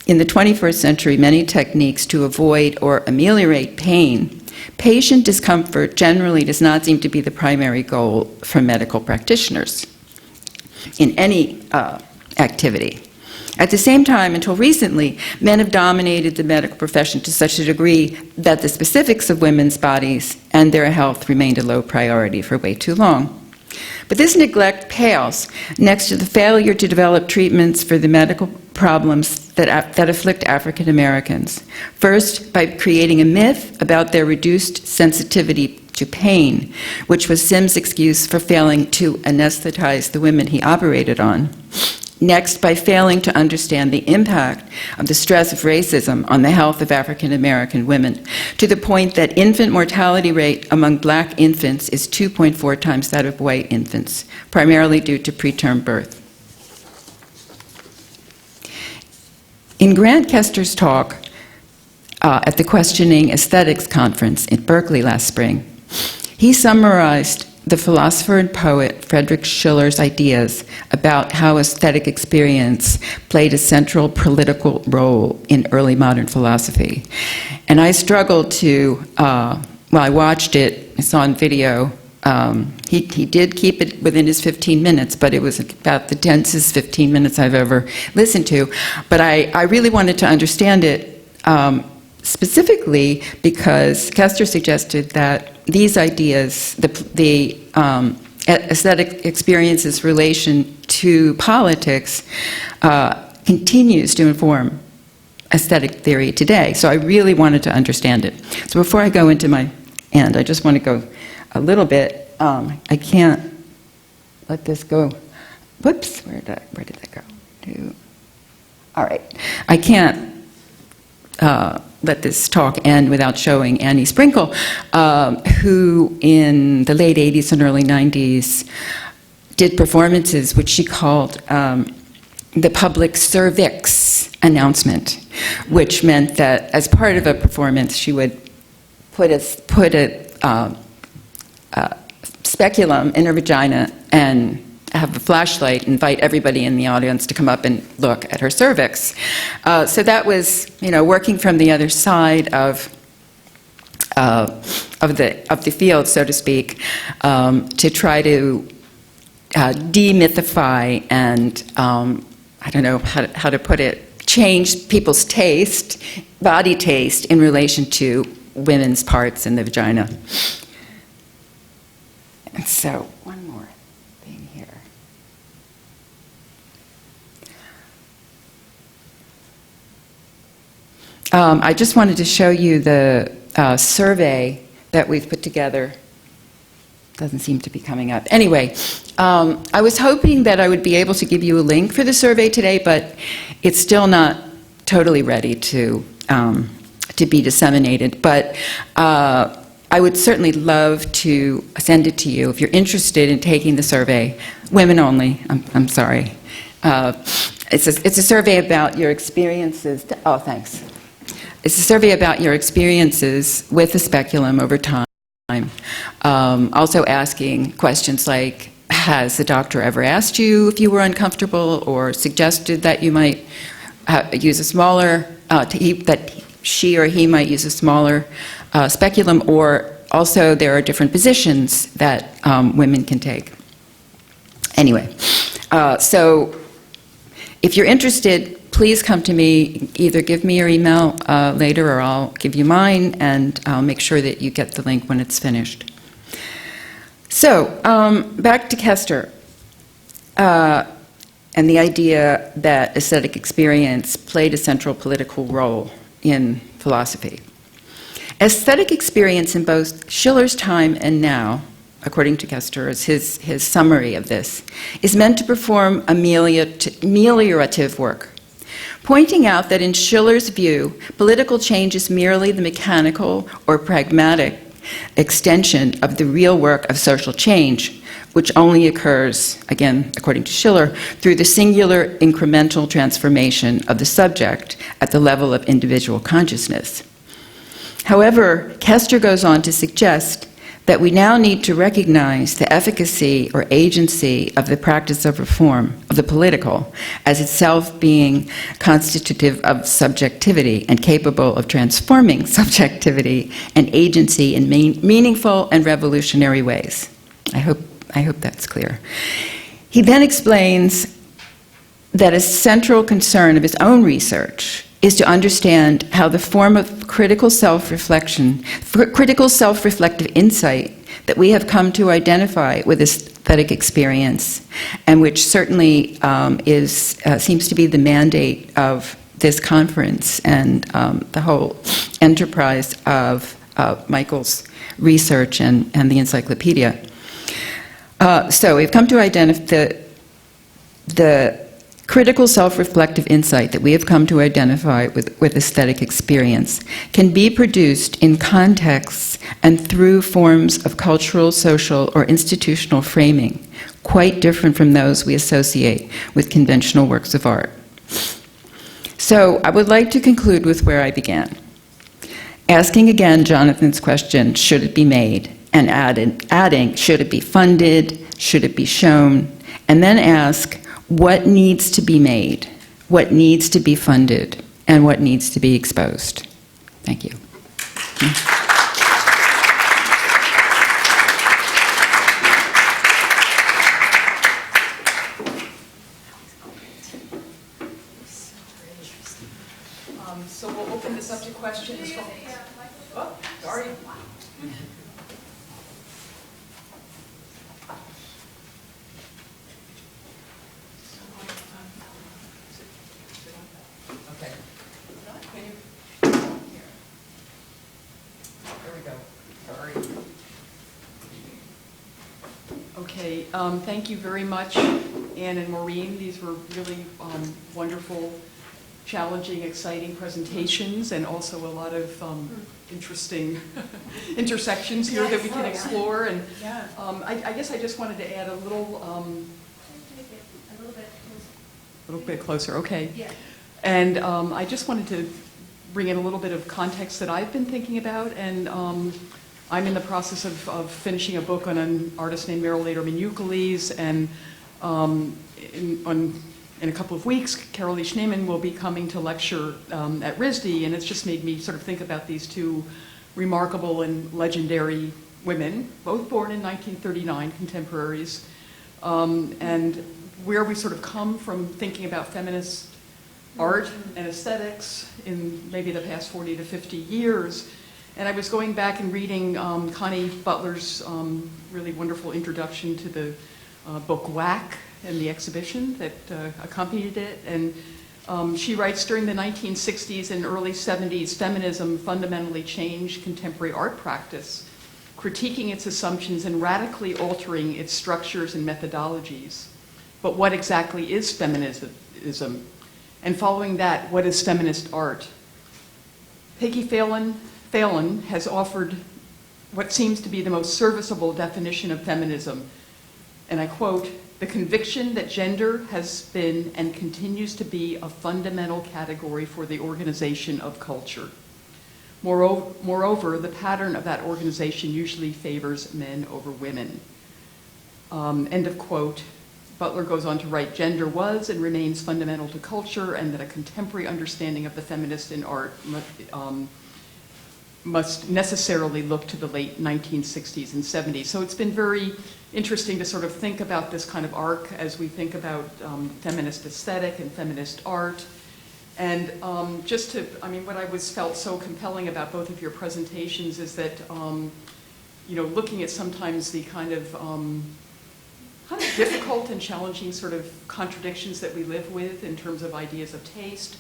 in the 21st century many techniques to avoid or ameliorate pain, patient discomfort generally does not seem to be the primary goal for medical practitioners in any activity. At the same time, until recently, men have dominated the medical profession to such a degree that the specifics of women's bodies and their health remained a low priority for way too long. But this neglect pales next to the failure to develop treatments for the medical problems that afflict African Americans. First, by creating a myth about their reduced sensitivity to pain, which was Sims' excuse for failing to anesthetize the women he operated on. Next, by failing to understand the impact of the stress of racism on the health of African American women, to the point that infant mortality rate among black infants is 2.4 times that of white infants, primarily due to preterm birth. In Grant Kester's talk at the Questioning Aesthetics Conference in Berkeley last spring, he summarized the philosopher and poet Friedrich Schiller's ideas about how aesthetic experience played a central political role in early modern philosophy. And I struggled to, well, I watched it, I saw on video. He did keep it within his 15 minutes, but it was about the densest 15 minutes I've ever listened to. But I really wanted to understand it specifically because Kester suggested that these ideas, the aesthetic experience's relation to politics, continues to inform aesthetic theory today. So I really wanted to understand it. So before I go into my end, I just want to go a little bit. I can't let this go. Whoops, where did that go? All right. I can't let this talk end without showing Annie Sprinkle, who in the late 80s and early 90s did performances which she called the public Cervix announcement, which meant that as part of a performance she would put a speculum in her vagina and have a flashlight, invite everybody in the audience to come up and look at her cervix. So that was, working from the other side of the field, so to speak, to try to demythify and I don't know how to put it, change people's taste, body taste, in relation to women's parts in the vagina. And so, one more thing here. I just wanted to show you the survey that we've put together. Doesn't seem to be coming up. Anyway, I was hoping that I would be able to give you a link for the survey today, but it's still not totally ready to be disseminated. But I would certainly love to send it to you if you're interested in taking the survey. Women only. I'm sorry. It's a survey about your experiences. Oh, thanks. It's a survey about your experiences with the speculum over time. Also asking questions like, has the doctor ever asked you if you were uncomfortable or suggested that you might use a smaller, that she or he might use a smaller speculum, or also there are different positions that women can take. Anyway, so if you're interested, please come to me, either give me your email later or I'll give you mine, and I'll make sure that you get the link when it's finished. So, back to Kester and the idea that aesthetic experience played a central political role in philosophy. Aesthetic experience in both Schiller's time and now, according to Kester, as his summary of this, is meant to perform ameliorative work, pointing out that in Schiller's view, political change is merely the mechanical or pragmatic extension of the real work of social change, which only occurs, again, according to Schiller, through the singular incremental transformation of the subject at the level of individual consciousness. However, Kester goes on to suggest that we now need to recognize the efficacy or agency of the practice of reform, of the political, as itself being constitutive of subjectivity and capable of transforming subjectivity and agency in meaningful and revolutionary ways. I hope that's clear. He then explains that a central concern of his own research is to understand how the form of critical self-reflection, critical self-reflective insight that we have come to identify with aesthetic experience, and which certainly seems to be the mandate of this conference and the whole enterprise of Michael's research and the encyclopedia. So we've come to identify the critical self-reflective insight that we have come to identify with aesthetic experience can be produced in contexts and through forms of cultural, social, or institutional framing, quite different from those we associate with conventional works of art. So I would like to conclude with where I began, asking again Jonathan's question, should it be made? And adding, should it be funded? Should it be shown? And then ask, what needs to be made, what needs to be funded, and what needs to be exposed. Thank you. So we'll open this up to questions. Oh, sorry. Okay. Can you? Here. There we go. Sorry. Okay. Thank you very much, Anne and Maureen. These were really wonderful, challenging, exciting presentations, and also a lot of interesting intersections here that we can explore. And I guess I just wanted to add a little bit closer. Okay. Yeah. And I just wanted to bring in a little bit of context that I've been thinking about, and I'm in the process of finishing a book on an artist named Meryl Laderman-Euclides, and in a couple of weeks, Carolee Schneemann will be coming to lecture at RISD, and it's just made me sort of think about these two remarkable and legendary women, both born in 1939, contemporaries, and where we sort of come from thinking about feminist art and aesthetics in maybe the past 40 to 50 years. And I was going back and reading Connie Butler's really wonderful introduction to the book Whack and the exhibition that accompanied it. And she writes, during the 1960s and early 70s, feminism fundamentally changed contemporary art practice, critiquing its assumptions and radically altering its structures and methodologies. But what exactly is feminism? And following that, what is feminist art? Peggy Phelan has offered what seems to be the most serviceable definition of feminism. And I quote, "The conviction that gender has been and continues to be a fundamental category for the organization of culture. Moreover, the pattern of that organization usually favors men over women." End of quote. Butler goes on to write, "Gender was and remains fundamental to culture, and that a contemporary understanding of the feminist in art must necessarily look to the late 1960s and 70s. So it's been very interesting to sort of think about this kind of arc as we think about feminist aesthetic and feminist art. And what I felt so compelling about both of your presentations is that, looking at sometimes the kind of difficult and challenging sort of contradictions that we live with in terms of ideas of taste,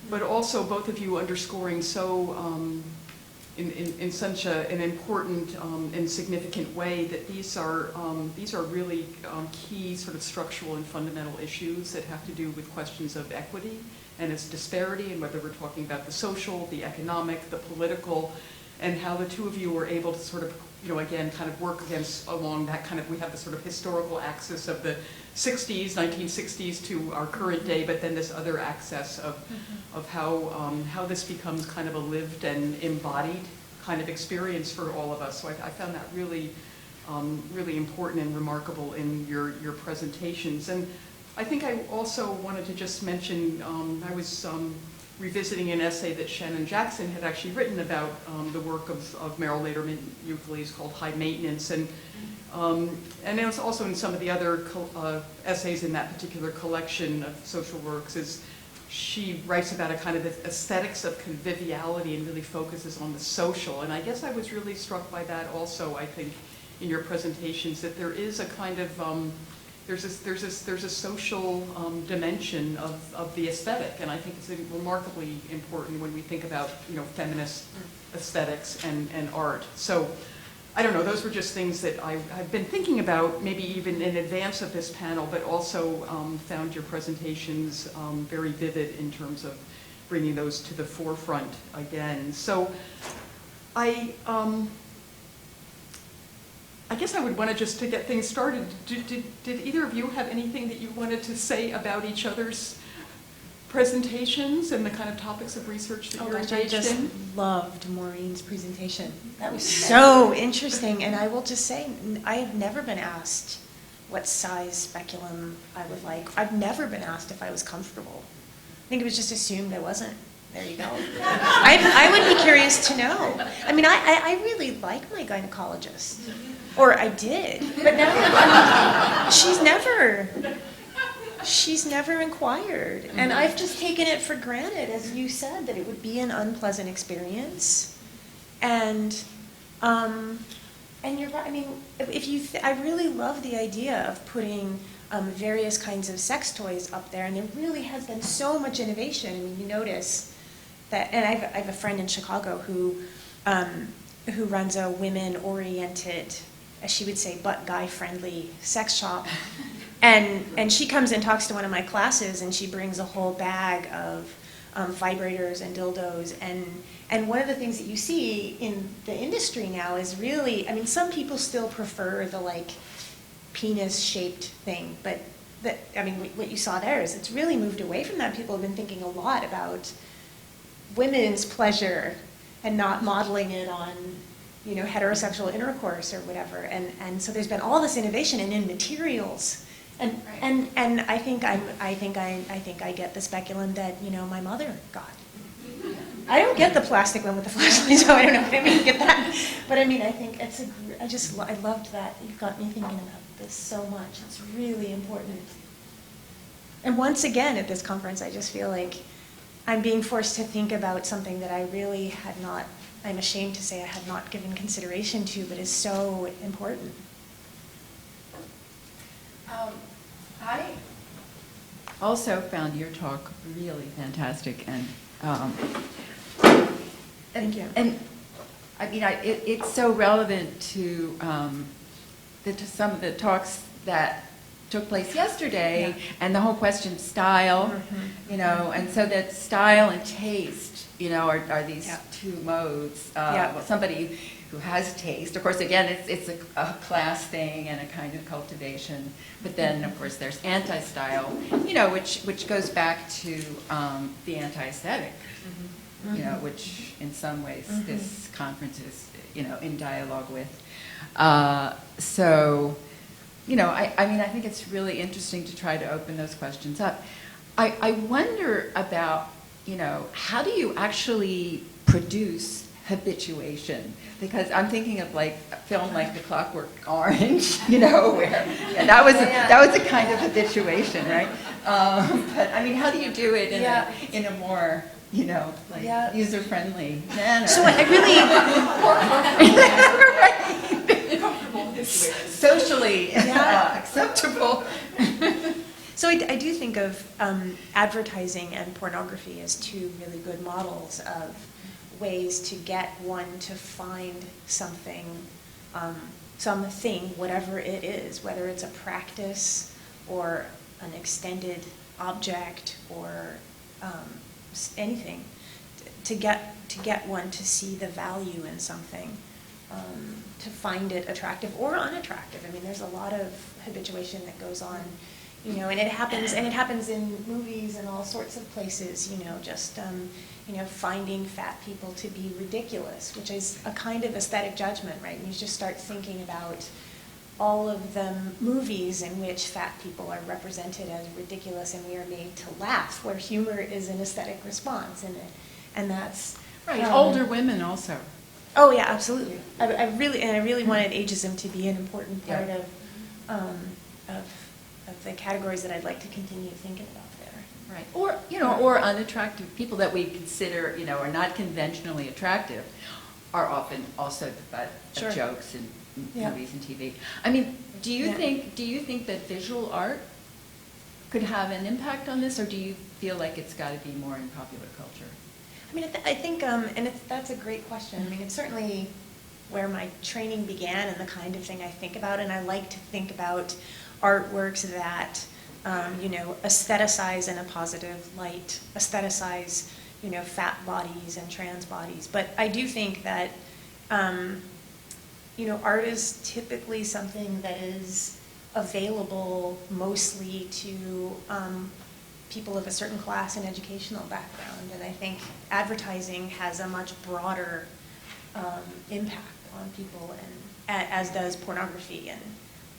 but also both of you underscoring so in such an important and significant way that these are really key sort of structural and fundamental issues that have to do with questions of equity and its disparity, and whether we're talking about the social, the economic, the political, and how the two of you were able to sort of, again, kind of work along that kind of, we have the sort of historical axis of the 60s, 1960s to our current day, but then this other axis of how this becomes kind of a lived and embodied kind of experience for all of us. So I found that really, really important and remarkable in your presentations. And I think I also wanted to just mention, I was revisiting an essay that Shannon Jackson had actually written about the work of Merrill Lederman Euclides called High Maintenance. And it was also in some of the other essays in that particular collection of social works, is she writes about a kind of aesthetics of conviviality and really focuses on the social. And I guess I was really struck by that also, I think, in your presentations, that there is a kind of, there's a social dimension of the aesthetic. And I think it's remarkably important when we think about, feminist aesthetics and art. So, I don't know, those were just things that I've been thinking about, maybe even in advance of this panel, but also found your presentations very vivid in terms of bringing those to the forefront again. So I guess I would want to just to get things started, did either of you have anything that you wanted to say about each other's presentations and the kind of topics of research that you're engaged in? I just loved Maureen's presentation. That was so interesting. And I will just say, I have never been asked what size speculum I would like. I've never been asked if I was comfortable. I think it was just assumed I wasn't. There you go. I would be curious to know. I mean, I really like my gynecologist. Or I did. But now she's never inquired. And I've just taken it for granted, as you said, that it would be an unpleasant experience. And you're right. I mean, I really love the idea of putting various kinds of sex toys up there, and there really has been so much innovation. I mean, you notice that, and I have a friend in Chicago who runs a women-oriented, as she would say, but guy-friendly sex shop. And she comes and talks to one of my classes, and she brings a whole bag of vibrators and dildos. And one of the things that you see in the industry now is really, I mean, some people still prefer the penis-shaped thing, but what you saw there is it's really moved away from that. People have been thinking a lot about women's pleasure and not modeling it on heterosexual intercourse or whatever. And so there's been all this innovation and in materials. And I think I get the speculum that my mother got. I don't get the plastic one with the flashlight, so I don't know if I get that. But I mean, I think I loved that. You got me thinking about this so much. It's really important. And once again at this conference, I just feel like I'm being forced to think about something that I really had not, I'm ashamed to say I had not given consideration to, but is so important. I also found your talk really fantastic, and Thank you. And I mean, it's so relevant to some of the talks that took place yesterday, and the whole question of style, and so that style and taste, are these two modes. Somebody who has taste, of course, again, it's a class thing and a kind of cultivation, but then, of course, there's anti-style, which goes back to the anti-aesthetic, which in some ways this conference is, in dialogue with. So, I mean, I think it's really interesting to try to open those questions up. I wonder about, how do you actually produce habituation? Because I'm thinking of a film like The Clockwork Orange, where that was a kind of habituation, right? But I mean, how do you do it in a more user-friendly manner? So I really socially acceptable. So I do think of advertising and pornography as two really good models of ways to get one to find something, something, whatever it is, whether it's a practice or an extended object or anything, to get one to see the value in something, to find it attractive or unattractive. I mean, there's a lot of habituation that goes on You know, and it happens in movies and all sorts of places, you know, just, you know, finding fat people to be ridiculous, which is a kind of aesthetic judgment, right? And you just start thinking about all of the movies in which fat people are represented as ridiculous and we are made to laugh, where humor is an aesthetic response, and that's... Right, older women also. Oh yeah, absolutely. I really wanted ageism to be an important part of the categories that I'd like to continue thinking about there. Right, or, you know, or unattractive people that we consider, you know, are not conventionally attractive are often also the butt Sure. of jokes in Yeah. movies and TV. I mean, do you Yeah. think that visual art could have an impact on this, or do you feel like it's got to be more in popular culture? I mean, I think, and that's a great question. I mean, it's certainly where my training began and the kind of thing I think about, and I like to think about artworks that, you know, aestheticize in a positive light, aestheticize, you know, fat bodies and trans bodies. But I do think that, you know, art is typically something that is available mostly to people of a certain class and educational background, and I think advertising has a much broader impact on people, and as does pornography. And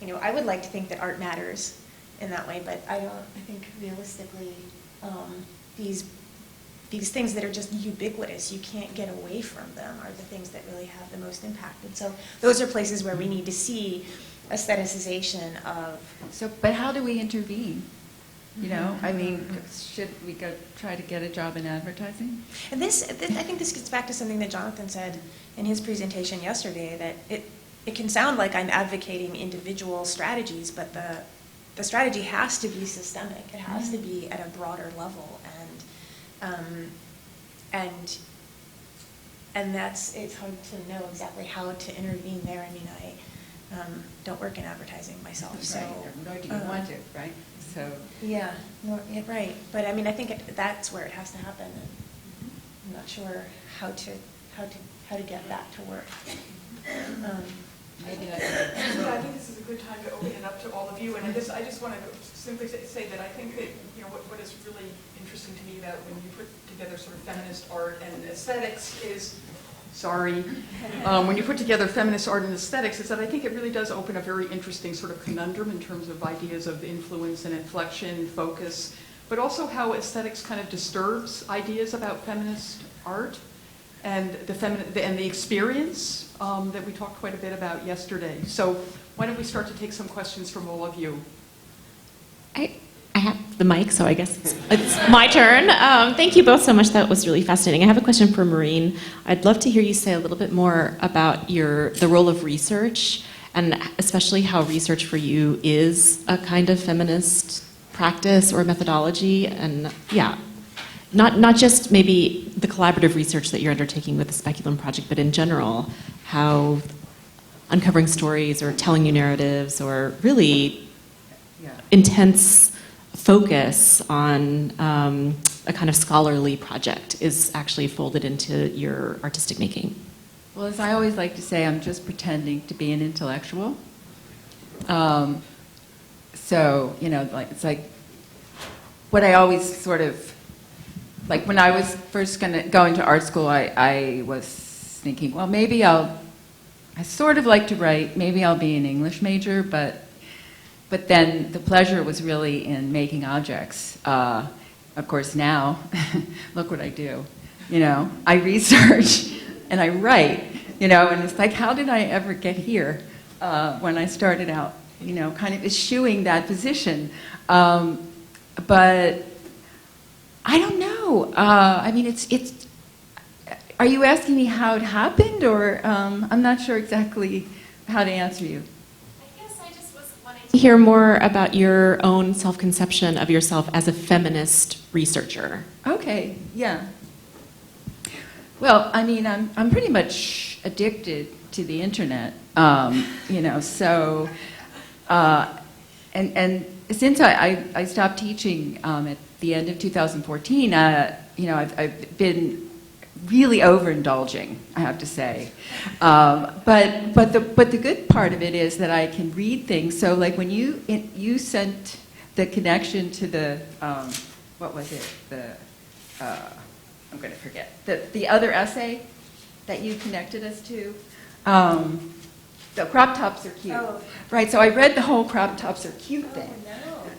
you know, I would like to think that art matters in that way, but I don't. I think realistically, these things that are just ubiquitous, you can't get away from them, are the things that really have the most impact. And so those are places where we need to see aestheticization of. So, but how do we intervene? You know, I mean, should we go try to get a job in advertising? And this, I think this gets back to something that Jonathan said in his presentation yesterday, that it can sound like I'm advocating individual strategies, but the strategy has to be systemic. It has to be at a broader level, and that's, it's hard to know exactly how to intervene there. I mean, I don't work in advertising myself, so. Right. Nor do you want to, right? So. Yeah, right. But I mean, I think that's where it has to happen. And I'm not sure how to get that to work. Maybe that's. Yeah, I think this is a good time to open it up to all of you. And I just want to simply say that I think that, you know, what is really interesting to me about when you put together sort of feminist art and aesthetics is, when you put together feminist art and aesthetics, is that I think it really does open a very interesting sort of conundrum in terms of ideas of influence and inflection, focus, but also how aesthetics kind of disturbs ideas about feminist art and the experience that we talked quite a bit about yesterday. So why don't we start to take some questions from all of you? I have the mic, so I guess it's my turn. Thank you both so much. That was really fascinating. I have a question for Maureen. I'd love to hear you say a little bit more about the role of research, and especially how research for you is a kind of feminist practice or methodology. And yeah, not just maybe the collaborative research that you're undertaking with the Speculum project, but in general, how uncovering stories or telling new narratives or really intense focus on a kind of scholarly project is actually folded into your artistic making. Well, as I always like to say, I'm just pretending to be an intellectual. So, you know, like, it's like what I always sort of, like when I was first go into art school, I was thinking, well, maybe I sort of like to write, maybe I'll be an English major, but then the pleasure was really in making objects. Of course, now, look what I do. You know, I research and I write, you know, and it's like, how did I ever get here when I started out, you know, kind of eschewing that position. But I don't know. I mean, it's. Are you asking me how it happened, or I'm not sure exactly how to answer you. To hear more about your own self-conception of yourself as a feminist researcher. Okay, yeah. Well, I mean, I'm pretty much addicted to the internet, you know. So, and since I stopped teaching at the end of 2014, you know, I've been really overindulging, I have to say. But the good part of it is that I can read things. So like when you sent the connection to the, what was it? I'm going to forget. The other essay that you connected us to. The crop tops are cute. Oh. Right, so I read the whole crop tops are cute thing.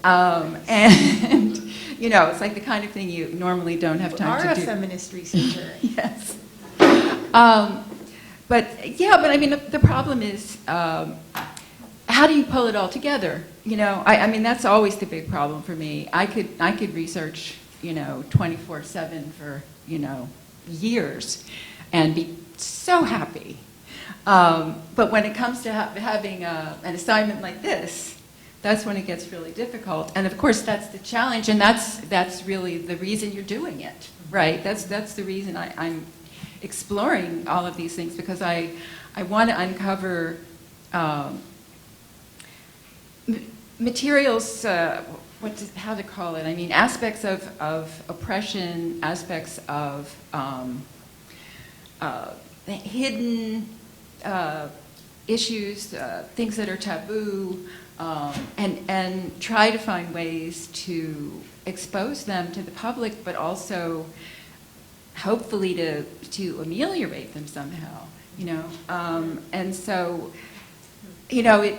And, you know, it's like the kind of thing you normally don't have time to do. You are a feminist researcher. Yes. But I mean, the problem is, how do you pull it all together? You know, I mean, that's always the big problem for me. I could research, you know, 24/7 for, you know, years and be so happy. But when it comes to having an assignment like this, that's when it gets really difficult. And of course, that's the challenge, and that's really the reason you're doing it, right? That's the reason I'm exploring all of these things, because I want to uncover materials, how to call it? I mean, aspects of oppression, aspects of hidden issues, things that are taboo, and try to find ways to expose them to the public, but also hopefully to ameliorate them somehow, you know. And so, you know,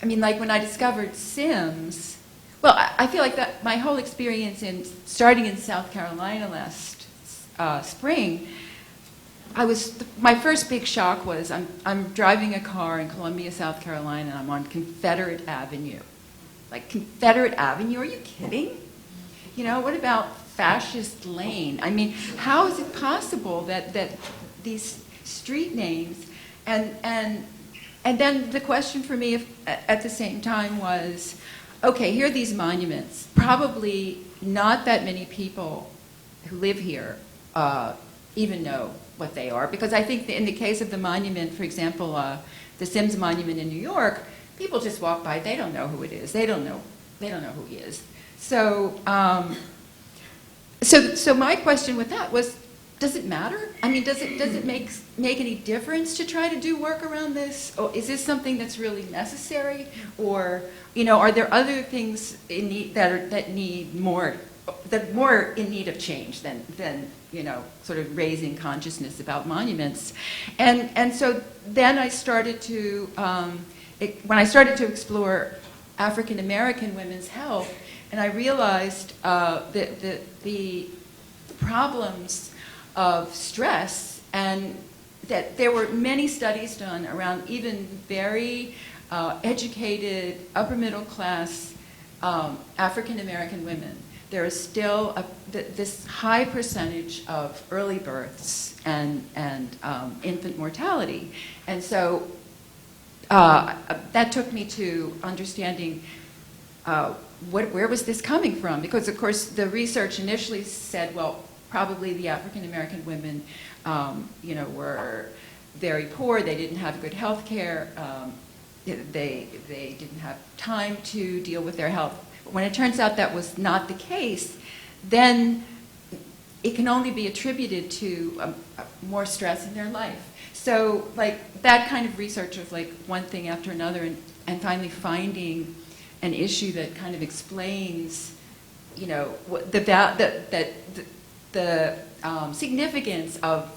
I mean, like when I discovered Sims, well, I feel like that my whole experience starting in South Carolina last spring, my first big shock was I'm driving a car in Columbia, South Carolina, and I'm on Confederate Avenue. Like, Confederate Avenue, are you kidding? You know, what about Fascist Lane? I mean, how is it possible that these street names, and then the question for me at the same time was, okay, here are these monuments. Probably not that many people who live here even know what they are, because I think in the case of the monument, for example, the Sims Monument in New York, people just walk by, they don't know who it is, they don't know who he is. So, so my question with that was, does it matter? I mean, does it make any difference to try to do work around this? Or is this something that's really necessary? Or, you know, are there other things that more in need of change than you know, sort of raising consciousness about monuments? And so then I started to, when I started to explore African American women's health, and I realized that the problems of stress, and that there were many studies done around even very educated, upper middle class African American women. There is still this high percentage of early births and infant mortality. And so that took me to understanding where was this coming from? Because, of course, the research initially said, well, probably the African American women, you know, were very poor. They didn't have good health care. They didn't have time to deal with their health. But when it turns out that was not the case, then it can only be attributed to more stress in their life. So, like, that kind of research of, like, one thing after another, and finally finding an issue that kind of explains, you know, what the significance of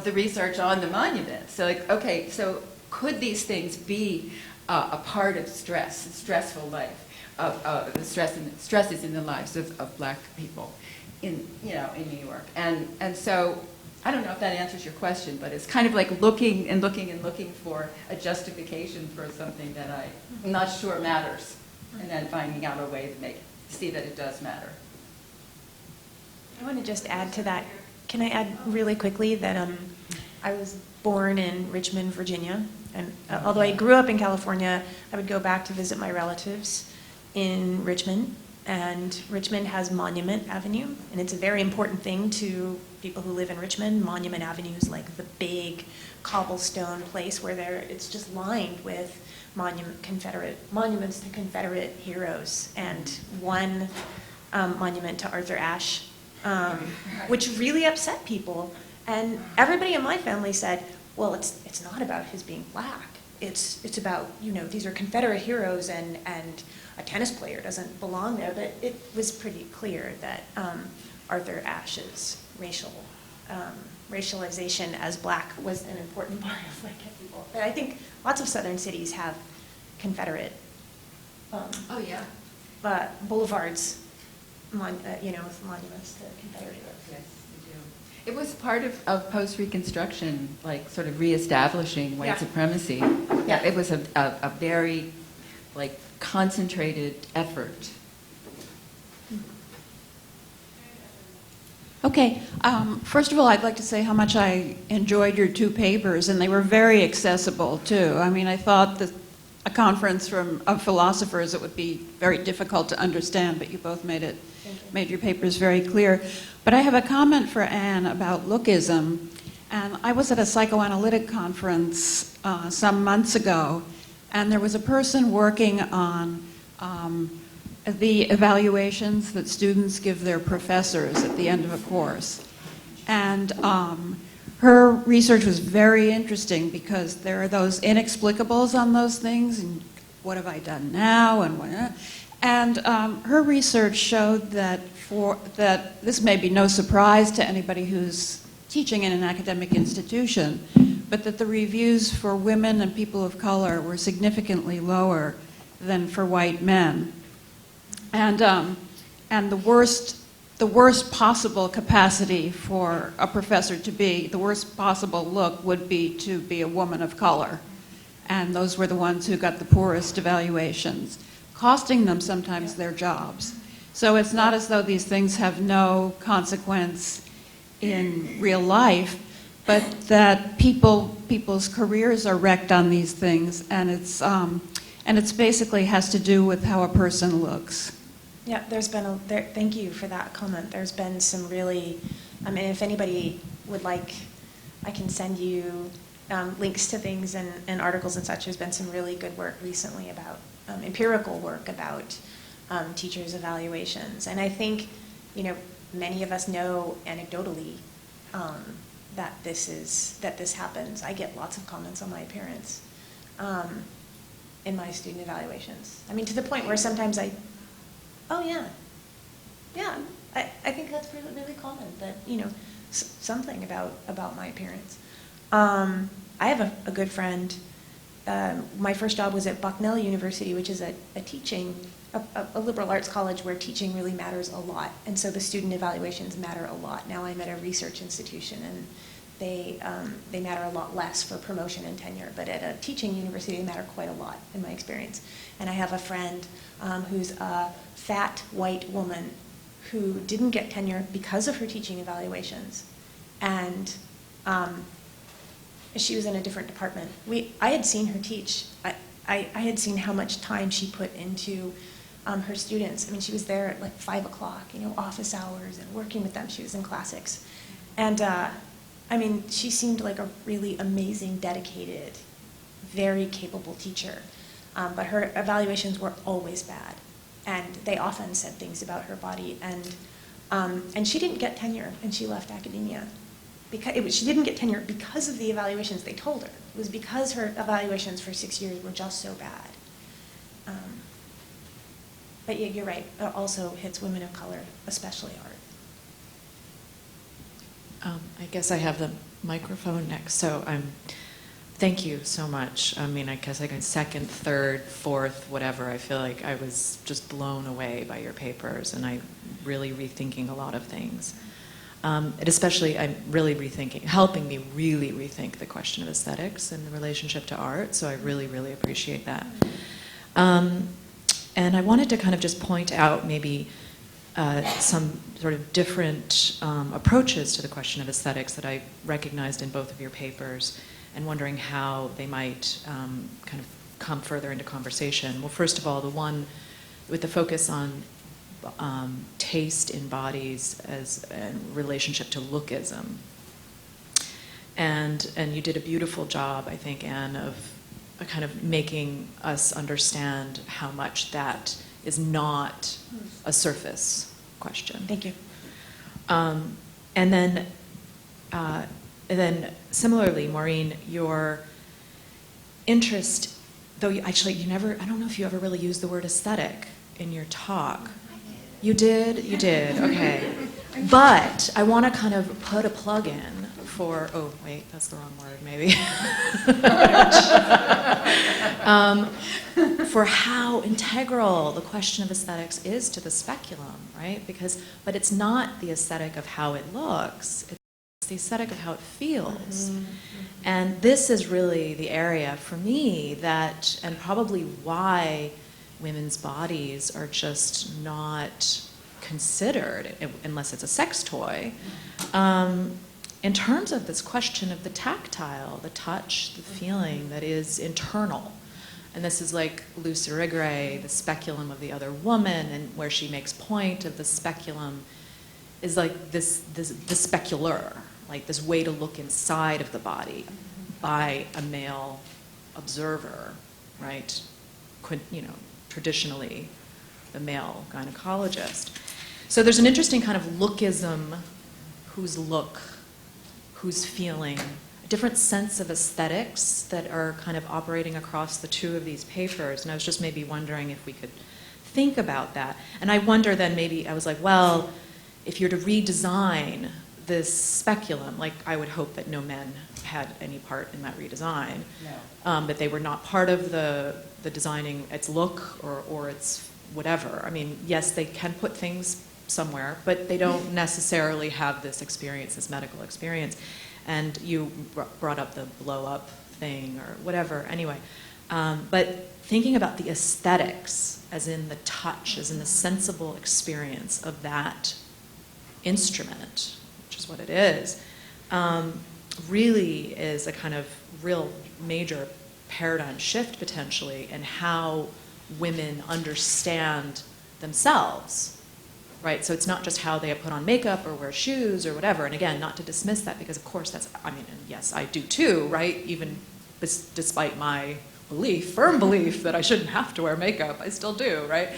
the research on the monument. So, like, okay, so could these things be a part of stress, a stressful life, of the stresses in the lives of Black people in New York? And so, I don't know if that answers your question, but it's kind of like looking and looking and looking for a justification for something that I'm not sure matters, and then finding out a way to see that it does matter. I want to just add to that. Can I add really quickly that I was born in Richmond, Virginia, and although I grew up in California, I would go back to visit my relatives in Richmond, and Richmond has Monument Avenue, and it's a very important thing to people who live in Richmond. Monument Avenue is like the big cobblestone place where it's just lined with monuments to Confederate heroes, and one monument to Arthur Ashe, which really upset people. And everybody in my family said, well, it's not about his being Black. it's about, these are Confederate heroes and a tennis player doesn't belong there, but it was pretty clear that Arthur Ashe's racialization as black was an important part of white people. But I think lots of southern cities have Confederate boulevards, with monuments to Confederate heroes. Yes, we do. It was part of post-Reconstruction, like sort of reestablishing white supremacy. Yeah. It was a very concentrated effort. Okay. First of all, I'd like to say how much I enjoyed your two papers, and they were very accessible, too. I mean, I thought that a conference of philosophers, it would be very difficult to understand, but you both made your papers very clear. But I have a comment for Anne about lookism. And I was at a psychoanalytic conference some months ago, and there was a person working on the evaluations that students give their professors at the end of a course. And her research was very interesting because there are those inexplicables on those things, and what have I done now, and what, and her research showed that this may be no surprise to anybody who's teaching in an academic institution, but that the reviews for women and people of color were significantly lower than for white men. And the worst possible capacity for a professor to be, the worst possible look would be to be a woman of color. And those were the ones who got the poorest evaluations, costing them sometimes their jobs. So it's not as though these things have no consequence in real life, but that people's careers are wrecked on these things, and it's basically has to do with how a person looks. Yeah, thank you for that comment. There's been some really, if anybody would like, I can send you links to things and articles and such. There's been some really good work recently about, empirical work about teachers' evaluations. And I think, many of us know anecdotally that this happens. I get lots of comments on my appearance in my student evaluations. To the point where sometimes oh yeah, I think that's really common, that, something about my appearance. I have a good friend. My first job was at Bucknell University, which is a liberal arts college where teaching really matters a lot. And so the student evaluations matter a lot. Now I'm at a research institution, and they matter a lot less for promotion and tenure. But at a teaching university, they matter quite a lot, in my experience. And I have a friend who's a fat white woman who didn't get tenure because of her teaching evaluations. And she was in a different department. I had seen her teach. I had seen how much time she put into her students. She was there at 5 o'clock, office hours, and working with them. She was in classics. And she seemed like a really amazing, dedicated, very capable teacher. But her evaluations were always bad. And they often said things about her body. And she didn't get tenure, and she left academia. She didn't get tenure because of the evaluations they told her. It was because her evaluations for 6 years were just so bad. But yeah, you're right. It also hits women of color, especially art. I guess I have the microphone next, so thank you so much. I guess second, third, fourth, whatever, I feel like I was just blown away by your papers, and I'm really rethinking a lot of things. And especially, I'm really helping me really rethink the question of aesthetics and the relationship to art, so I really, really appreciate that. And I wanted to kind of just point out maybe some sort of different approaches to the question of aesthetics that I recognized in both of your papers, and wondering how they might kind of come further into conversation. Well, first of all, the one with the focus on taste in bodies as a relationship to lookism. And you did a beautiful job, I think, Anne, of kind of making us understand how much that is not a surface question. Thank you. And then similarly, Maureen, your interest, though actually you never, I don't know if you ever really used the word aesthetic in your talk. You did? You did, okay. But I want to kind of put a plug in for, oh wait, that's the wrong word maybe. For how integral the question of aesthetics is to the speculum, right? But it's not the aesthetic of how it looks, it's the aesthetic of how it feels. And this is really the area for me that, and probably why women's bodies are just not considered, unless it's a sex toy, in terms of this question of the tactile, the touch, the feeling that is internal. And this is like Luce Irigaray, the speculum of the other woman, and where she makes point of the speculum is like the specular, like this way to look inside of the body by a male observer, right? Traditionally, the male gynecologist. So there's an interesting kind of lookism, whose look, whose feeling, a different sense of aesthetics that are kind of operating across the two of these papers. And I was just maybe wondering if we could think about that. And I wonder then maybe, I was like, well, if you're to redesign this speculum, like I would hope that no men had any part in that redesign, that they were not part of the designing its look or its whatever. I mean, yes, they can put things somewhere, but they don't necessarily have this experience, this medical experience. And you brought up the blow-up thing or whatever, anyway. But thinking about the aesthetics, as in the touch, as in the sensible experience of that instrument, which is what it is, really is a kind of real major paradigm shift potentially in how women understand themselves, right? So it's not just how they put on makeup or wear shoes or whatever. And again, not to dismiss that, because of course that's, I mean, and yes, I do too, right? Even despite my belief, firm belief that I shouldn't have to wear makeup, I still do, right?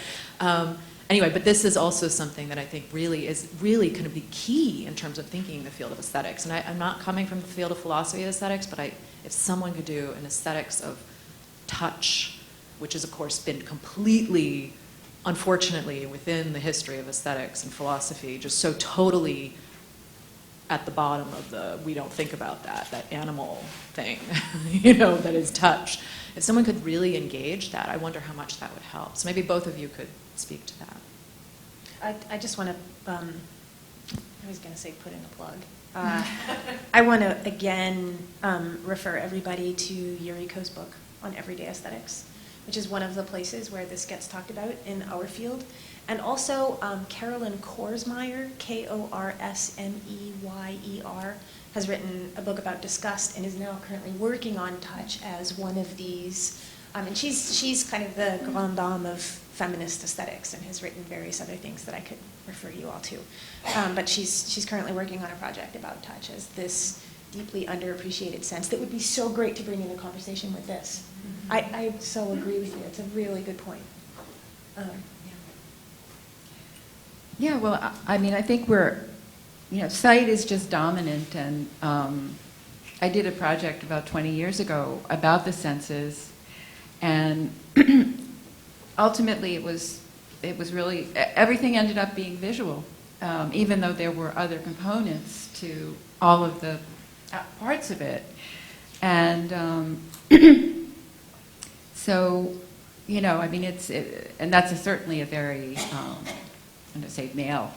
Anyway, but this is also something that I think really is really going to be key in terms of thinking the field of aesthetics. And I'm not coming from the field of philosophy of aesthetics, but if someone could do an aesthetics of touch, which has of course been completely, unfortunately, within the history of aesthetics and philosophy, just so totally at the bottom of we don't think about that animal thing, that is touch. If someone could really engage that, I wonder how much that would help. So maybe both of you could speak to that. I just want to, I was going to say put in a plug. I want to, again, refer everybody to Yuriko's book on everyday aesthetics, which is one of the places where this gets talked about in our field. And also Carolyn Korsmeyer, Korsmeyer, has written a book about disgust and is now currently working on touch as one of these. And she's kind of the grande dame of feminist aesthetics and has written various other things that I could refer you all to. But she's currently working on a project about touch as this deeply underappreciated sense that would be so great to bring into conversation with this. I so agree with you. It's a really good point. Yeah, well, I mean, I think sight is just dominant, and I did a project about 20 years ago about the senses, and ultimately it was really, everything ended up being visual, even though there were other components to all of the parts of it. And so, I mean, and that's certainly a very, I'm going to say male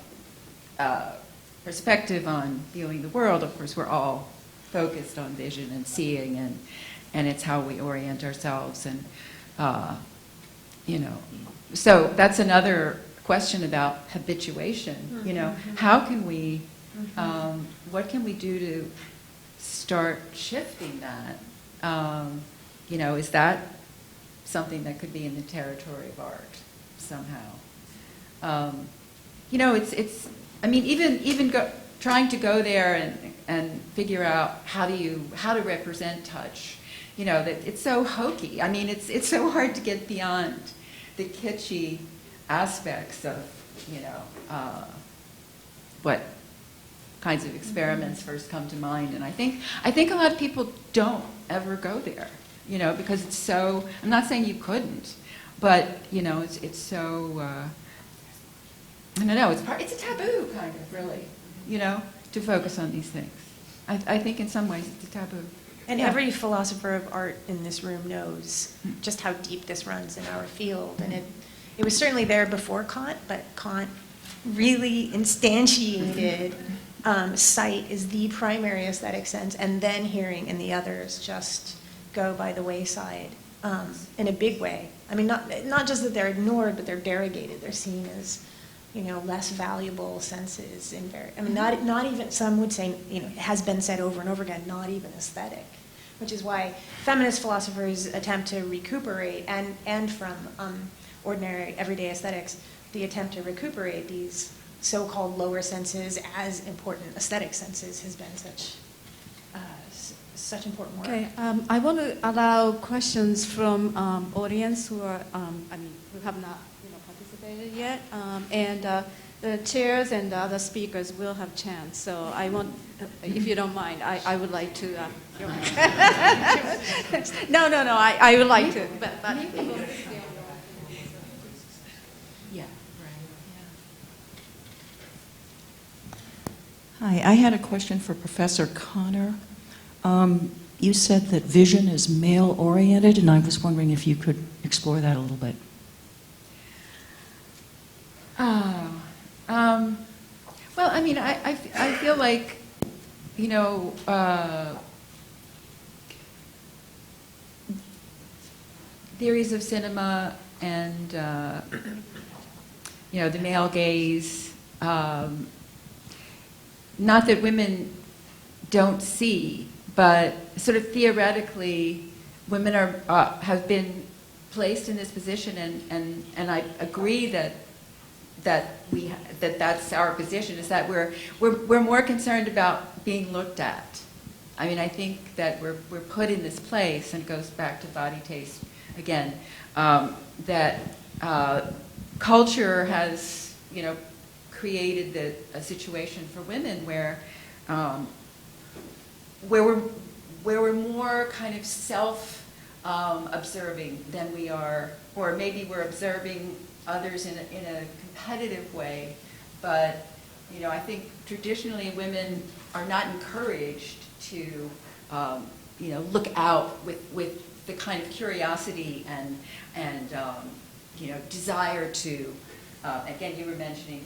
perspective on viewing the world. Of course, we're all focused on vision and seeing, and it's how we orient ourselves. And, so that's another question about habituation. How can we, what can we do to start shifting that? Is that something that could be in the territory of art somehow? I mean, even trying to go there and figure out how to represent touch, that it's so hokey. I mean, it's so hard to get beyond the kitschy aspects of, what kinds of experiments first come to mind. And I think a lot of people don't ever go there. you know, because it's so, I'm not saying you couldn't, but, you know, it's so, I don't know, it's a taboo, kind of, really, you know, to focus on these things. I think in some ways it's a taboo. And Yeah. every philosopher of art in this room knows just how deep this runs in our field. And it was certainly there before Kant, but Kant really instantiated sight is the primary aesthetic sense, and then hearing and the others just go by the wayside in a big way. I mean, not just that they're ignored, but they're derogated. They're seen as, you know, less valuable senses. I mean, not even, some would say, you know, it has been said over and over again, not even aesthetic, which is why feminist philosophers attempt to recuperate, and from ordinary, everyday aesthetics, the attempt to recuperate these so-called lower senses as important aesthetic senses has been such important work. Okay, I want to allow questions from audience who are, who have not, you know, participated yet, and the chairs and the other speakers will have chance. So I want, if you don't mind, I would like to. No, I would like to, but Yeah. Hi, I had a question for Professor Connor. You said that vision is male-oriented, and I was wondering if you could explore that a little bit. Well, I mean, I feel like, you know, theories of cinema and, you know, the male gaze, not that women don't see, but sort of theoretically, women have been placed in this position, and I agree that's our position, is that we're more concerned about being looked at. I mean, I think that we're put in this place, and it goes back to body taste again, that culture has, you know, created a situation for women where we're more kind of self-observing than we are, or maybe we're observing others in a competitive way, but, you know, I think traditionally women are not encouraged to, you know, look out with the kind of curiosity and you know, desire to, again, you were mentioning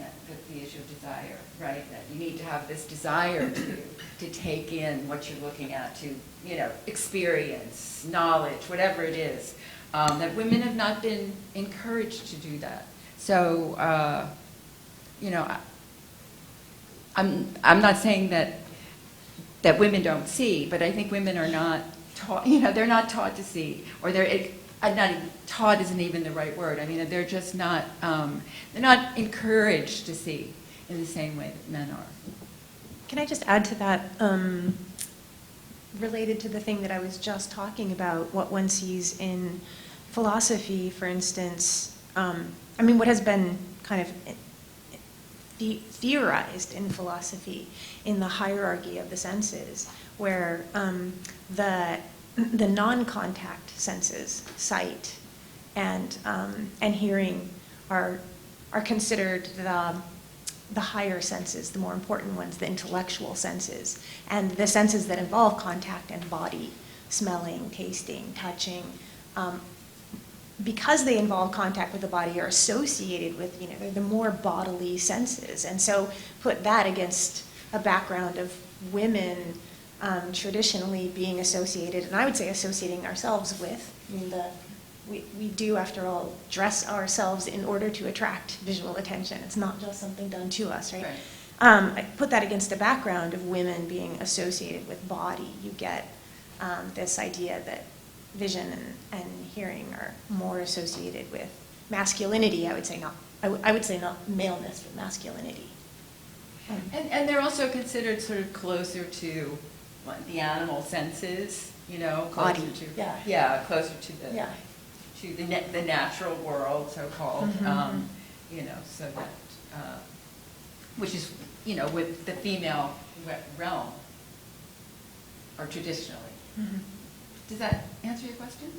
the issue of desire, right? That you need to have this desire to take in what you're looking at, to, you know, experience, knowledge, whatever it is. That women have not been encouraged to do that. So, you know, I'm not saying that women don't see, but I think women are not taught, you know, they're not taught to see, or not even, taught isn't even the right word. I mean, they're just not, they're not encouraged to see in the same way that men are. Can I just add to that, related to the thing that I was just talking about, what one sees in philosophy, for instance, I mean, what has been kind of theorized in philosophy in the hierarchy of the senses, where the non-contact senses, sight and hearing, are considered the higher senses, the more important ones, the intellectual senses, and the senses that involve contact and body, smelling, tasting, touching, because they involve contact with the body, are associated with, you know, they're the more bodily senses. And so put that against a background of women traditionally being associated, and I would say associating ourselves with, I mean, we do, after all, dress ourselves in order to attract visual attention. It's not just something done to us, right? I put that against a background of women being associated with body. You get this idea that vision and hearing are more associated with masculinity. I would say not maleness, but masculinity. And they're also considered sort of closer to the animal senses, you know, closer Body, to, yeah. closer to the natural world, so-called, you know, so that, which is, you know, with the female realm, or traditionally. Does that answer your question?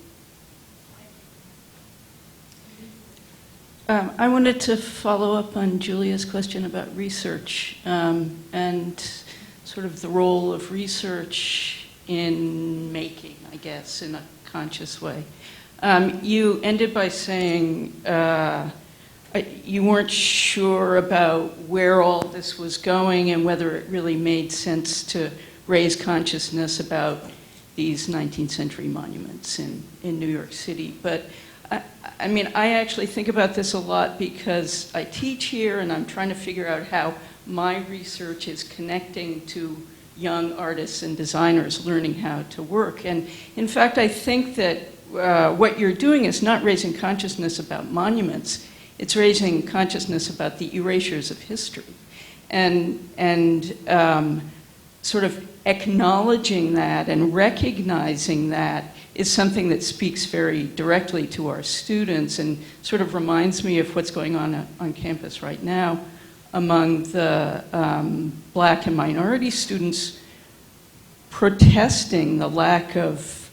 I wanted to follow up on Julia's question about research and sort of the role of research in making, I guess, in a conscious way. You ended by saying you weren't sure about where all this was going and whether it really made sense to raise consciousness about these 19th century monuments in New York City. But I mean, I actually think about this a lot because I teach here and I'm trying to figure out how my research is connecting to young artists and designers learning how to work. And in fact, I think that what you're doing is not raising consciousness about monuments, it's raising consciousness about the erasures of history. And sort of acknowledging that and recognizing that is something that speaks very directly to our students and sort of reminds me of what's going on campus right now among the Black and minority students protesting the lack of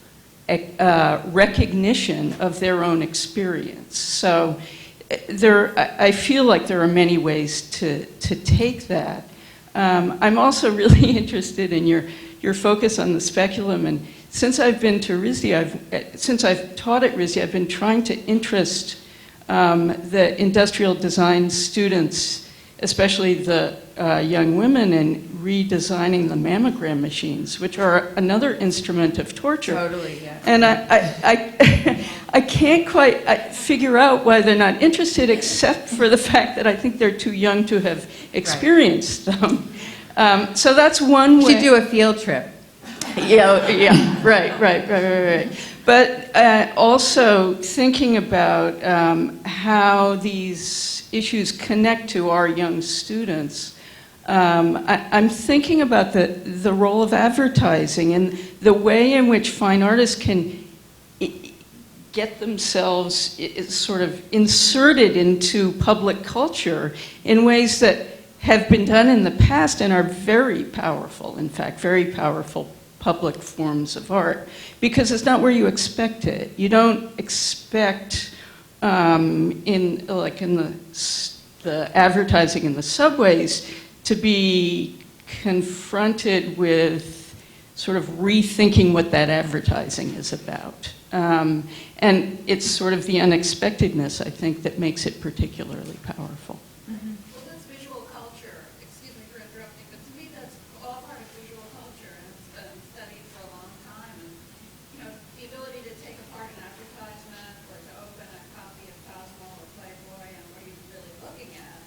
recognition of their own experience. So I feel like there are many ways to take that. I'm also really interested in your focus on the speculum, and since I've been to RISD, since I've taught at RISD, I've been trying to interest the industrial design students, especially the young women, in redesigning the mammogram machines, which are another instrument of torture. Totally, yeah. And I can't quite figure out why they're not interested, except for the fact that I think they're too young to have experienced them. So that's one way. You should do a field trip. Yeah, right. But also thinking about how these issues connect to our young students. I'm thinking about the role of advertising and the way in which fine artists can get themselves sort of inserted into public culture in ways that have been done in the past and are very powerful, in fact, very powerful public forms of art, because it's not where you expect it. You don't expect in the advertising in the subways to be confronted with sort of rethinking what that advertising is about. And it's sort of the unexpectedness, I think, that makes it particularly powerful. Well, that's visual culture. Excuse me for interrupting, but to me that's all part of visual culture, and it's been studied for a long time. And you know, the ability to take apart an advertisement or to open a copy of Cosmo or Playboy, and what are you really looking at?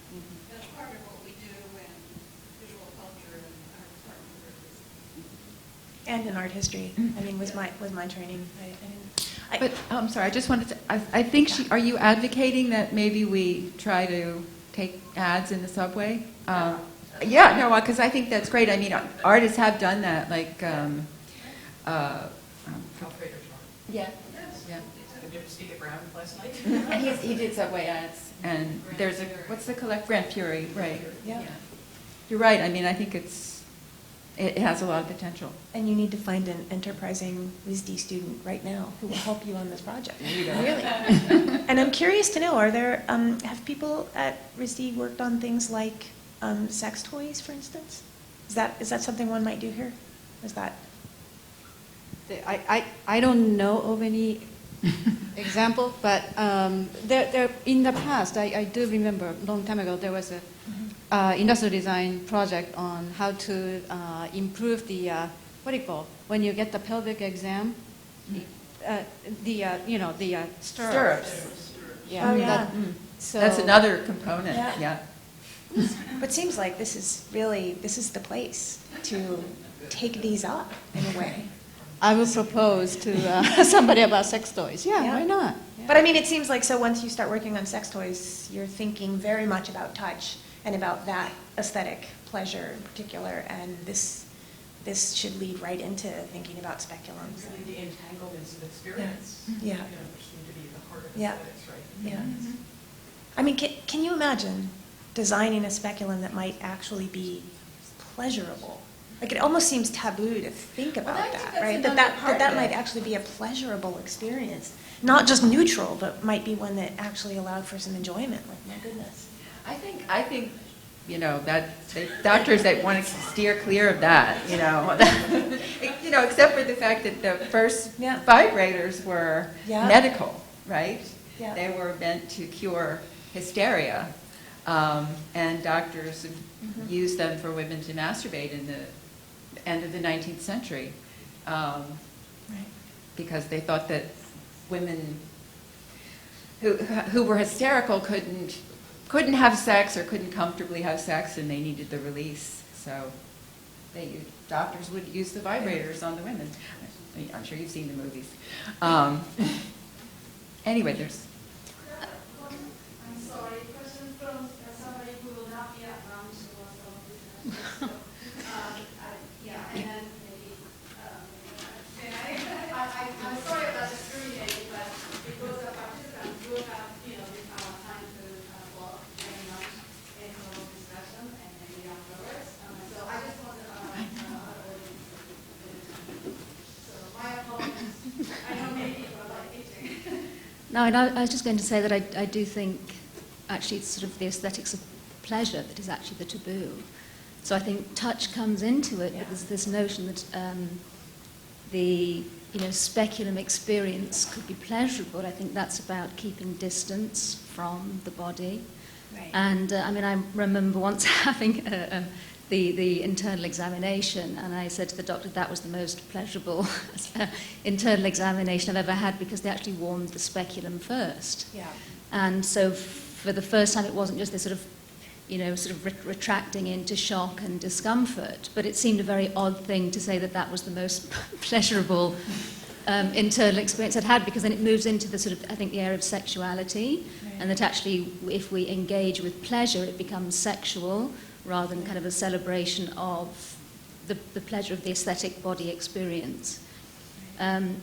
That's part of what we do in visual culture and our department. And in art history, I mean, was my training. But I'm sorry, I just wanted to, I think, are you advocating that maybe we try to take ads in the subway? Yeah, no, because I think that's great. I mean, artists have done that, like, Alfredo yeah. Did you ever see it around last night? And he did subway ads, and there's what's the Grand Fury, right? Yeah. You're right, I mean, I think it has a lot of potential. And you need to find an enterprising RISD student right now who will help you on this project. Really. And I'm curious to know, are there, have people at RISD worked on things like sex toys, for instance? Is that something one might do here? Is that? I don't know of any example, but there in the past, I do remember a long time ago, there was a industrial design project on how to improve the, what do you call, when you get the pelvic exam, the stirrups. Yeah. Oh, yeah. So That's another component, yeah. But it seems like this is the place to take these up in a way. I will propose to somebody about sex toys. Yeah, why not? Yeah. But I mean, it seems like, so once you start working on sex toys, you're thinking very much about touch and about that aesthetic pleasure in particular, and this should lead right into thinking about speculums. Really the entanglements of experience, Yeah. which seem to be the heart of Yeah. aesthetics, right? Yeah. I mean, can you imagine designing a speculum that might actually be pleasurable? Like, it almost seems taboo to think about I think that, that's right? another That part that of might it. actually be a pleasurable experience. Not just neutral, but might be one that actually allowed for some enjoyment, like, my goodness. I think, that doctors that want to steer clear of that, except for the fact that the first Yeah. vibrators were Yeah. medical, right? Yeah. They were meant to cure hysteria, and doctors used them for women to masturbate in the end of the 19th century, Right. because they thought that women who were hysterical couldn't have sex or couldn't comfortably have sex, and they needed the release. So doctors would use the vibrators on the women. I'm sure you've seen the movies. Anyway, there's... I'm sorry, question from somebody who will not be at lunch or some of this. Yeah, and then maybe, I'm sorry about discriminating, but because the participants will have, this time to walk very much in the discussion and maybe afterwards. So I just want to, so my apologies. I know many people are like itching. No, and I was just going to say that I do think actually it's sort of the aesthetics of pleasure that is actually the taboo. So I think touch comes into it, but there's this notion that the speculum experience could be pleasurable. I think that's about keeping distance from the body. Right. And I remember once having the internal examination, and I said to the doctor that was the most pleasurable internal examination I've ever had, because they actually warmed the speculum first. Yeah. And so for the first time, it wasn't just this sort of retracting into shock and discomfort, but it seemed a very odd thing to say that was the most pleasurable internal experience I'd had, because then it moves into the I think the area of sexuality, Right. and that actually if we engage with pleasure, it becomes sexual rather than kind of a celebration of the pleasure of the aesthetic body experience. And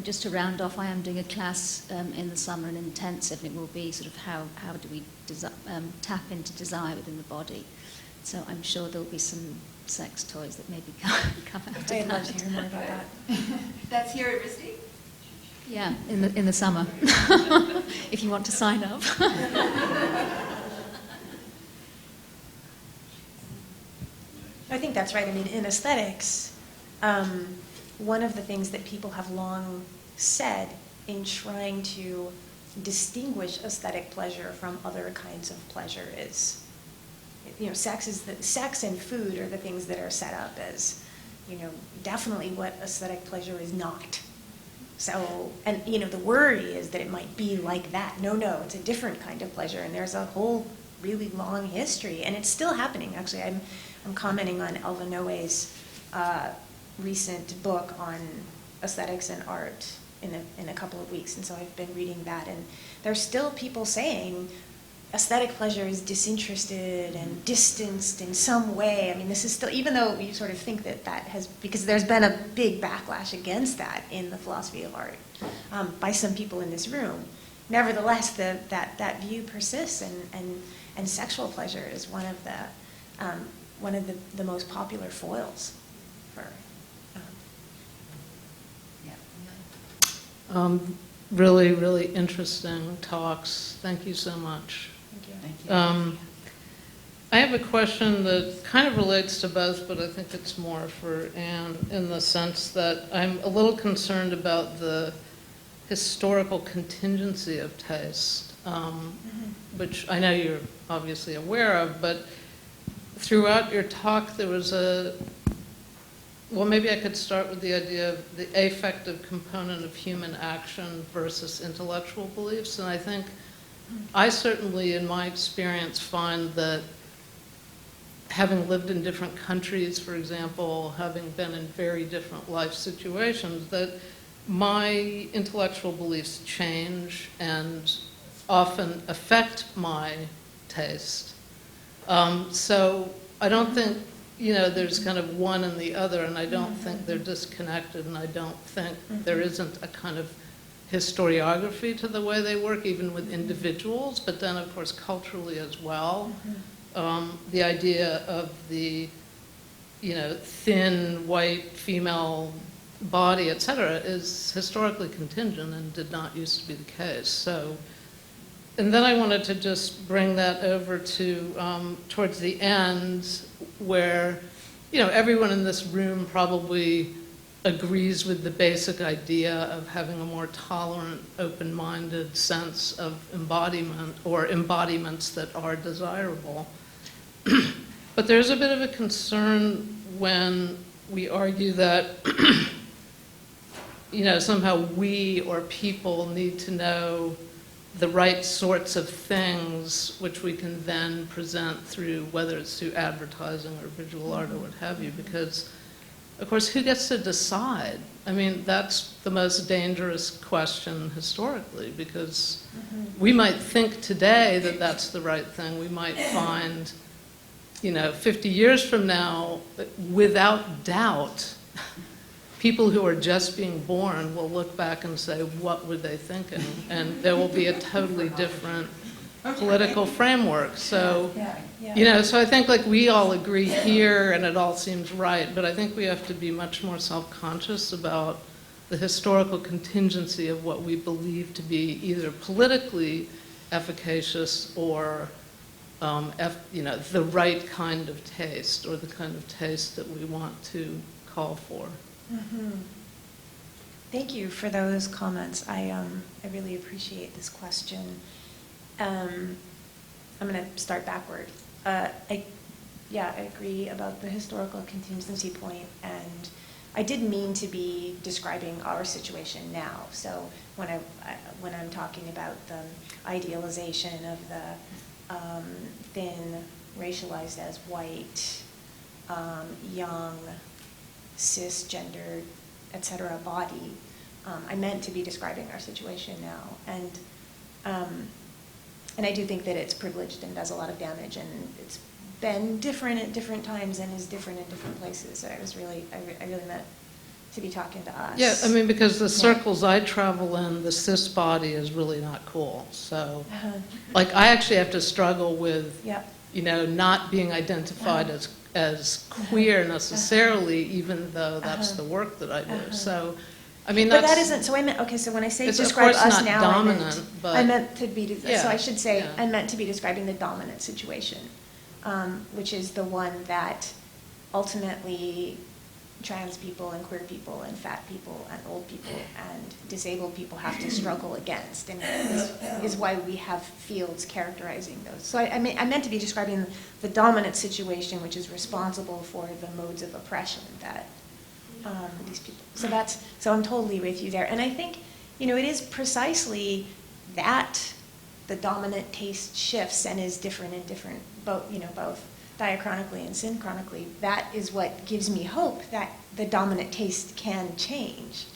just to round off, I am doing a class in the summer, an intensive, and it will be sort of how do we tap into desire within the body. So I'm sure there'll be some sex toys that maybe come out of that. I'd love to hear more about that. That's here at RISD? Yeah, in the summer, if you want to sign up. I think that's right. I mean, in aesthetics, one of the things that people have long said in trying to distinguish aesthetic pleasure from other kinds of pleasure is, sex and food are the things that are set up as, definitely what aesthetic pleasure is not. So, and the worry is that it might be like that. No, it's a different kind of pleasure, and there's a whole really long history, and it's still happening. Actually, I'm commenting on Elva Noe's recent book on aesthetics and art in a couple of weeks, and so I've been reading that, and there's still people saying aesthetic pleasure is disinterested and distanced in some way. I mean, this is still, even though you sort of think that has, because there's been a big backlash against that in the philosophy of art by some people in this room. Nevertheless, that view persists, and sexual pleasure is one of the most popular foils for. Really, really interesting talks. Thank you so much. Thank you. I have a question that kind of relates to both, but I think it's more for Anne, in the sense that I'm a little concerned about the historical contingency of taste, which I know you're obviously aware of, but throughout your talk there was well, maybe I could start with the idea of the affective component of human action versus intellectual beliefs. And I think I certainly, in my experience, find that having lived in different countries, for example, having been in very different life situations, that my intellectual beliefs change and often affect my taste. So I don't think there's kind of one and the other, and I don't think they're disconnected, and I don't think there isn't a kind of historiography to the way they work, even with individuals, but then, of course, culturally as well. The idea of the, thin, white, female body, et cetera, is historically contingent and did not used to be the case. So, and then I wanted to just bring that over to towards the end, where, everyone in this room probably agrees with the basic idea of having a more tolerant, open-minded sense of embodiment, or embodiments that are desirable. But there's a bit of a concern when we argue that somehow we or people need to know the right sorts of things which we can then present through, whether it's through advertising or visual art or what have you, because, of course, who gets to decide? I mean, that's the most dangerous question historically, because we might think today that that's the right thing. We might find, 50 years from now, without doubt, people who are just being born will look back and say, what were they thinking? And there will be a totally different political framework. So, so I think we all agree here and it all seems right, but I think we have to be much more self-conscious about the historical contingency of what we believe to be either politically efficacious or the right kind of taste, or the kind of taste that we want to call for. Thank you for those comments. I really appreciate this question. I'm going to start backward. I agree about the historical contingency point, and I did mean to be describing our situation now. So when I'm talking about the idealization of the thin, racialized as white, young, cisgendered, etc. body, I meant to be describing our situation now, and I do think that it's privileged and does a lot of damage, and it's been different at different times and is different in different places. So I really meant to be talking to us. Yeah, I mean, because the circles I travel in, the cis body is really not cool. So, I actually have to struggle with, not being identified as queer necessarily, even though that's the work that I do. So, I mean, but that isn't. So I meant. Okay, so when I say describe us now, dominant, I meant to be. So I should say I meant to be describing the dominant situation, which is the one that ultimately trans people and queer people and fat people and old people and disabled people have to struggle against, and is why we have fields characterizing those. So I meant to be describing the dominant situation, which is responsible for the modes of oppression that these people. So I'm totally with you there, and I think it is precisely that the dominant taste shifts and is different in different both diachronically and synchronically. That is what gives me hope that the dominant taste can change.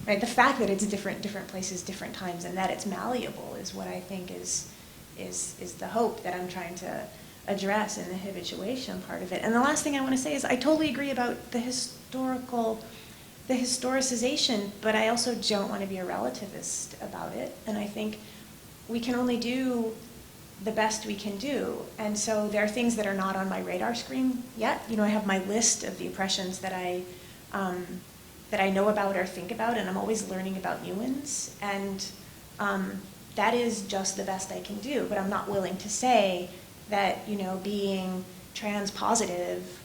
Right? The fact that it's different places, different times, and that it's malleable is what I think is the hope that I'm trying to address in the habituation part of it. And the last thing I want to say is I totally agree about the historicization, but I also don't want to be a relativist about it. And I think we can only do the best we can do. And so there are things that are not on my radar screen yet. I have my list of the oppressions that I know about or think about, and I'm always learning about new ones. And that is just the best I can do. But I'm not willing to say that, being trans positive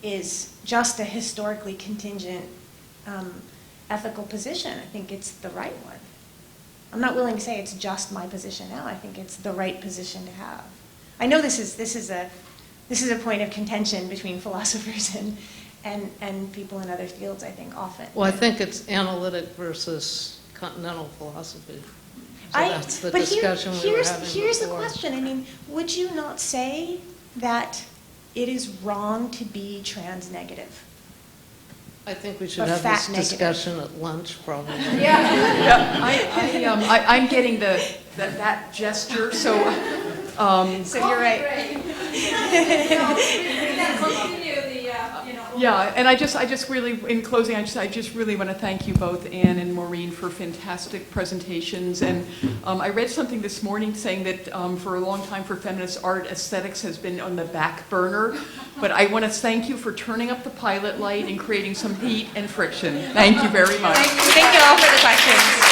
is just a historically contingent ethical position. I think it's the right one. I'm not willing to say it's just my position now. I think it's the right position to have. I know this is a point of contention between philosophers and people in other fields, I think, often. Well, I think it's analytic versus continental philosophy. So that's the discussion we were having Here's the before. question. I mean, would you not say that it is wrong to be trans negative? I think we should have this discussion at lunch, probably. I'm getting that gesture, so. So you're right. We can continue the Yeah, and I just really, in closing, I just really want to thank you both, Anne and Maureen, for fantastic presentations. And I read something this morning saying that for a long time for feminist art, aesthetics has been on the back burner. But I want to thank you for turning up the pilot light and creating some heat and friction. Thank you very much. Thank you all for the questions.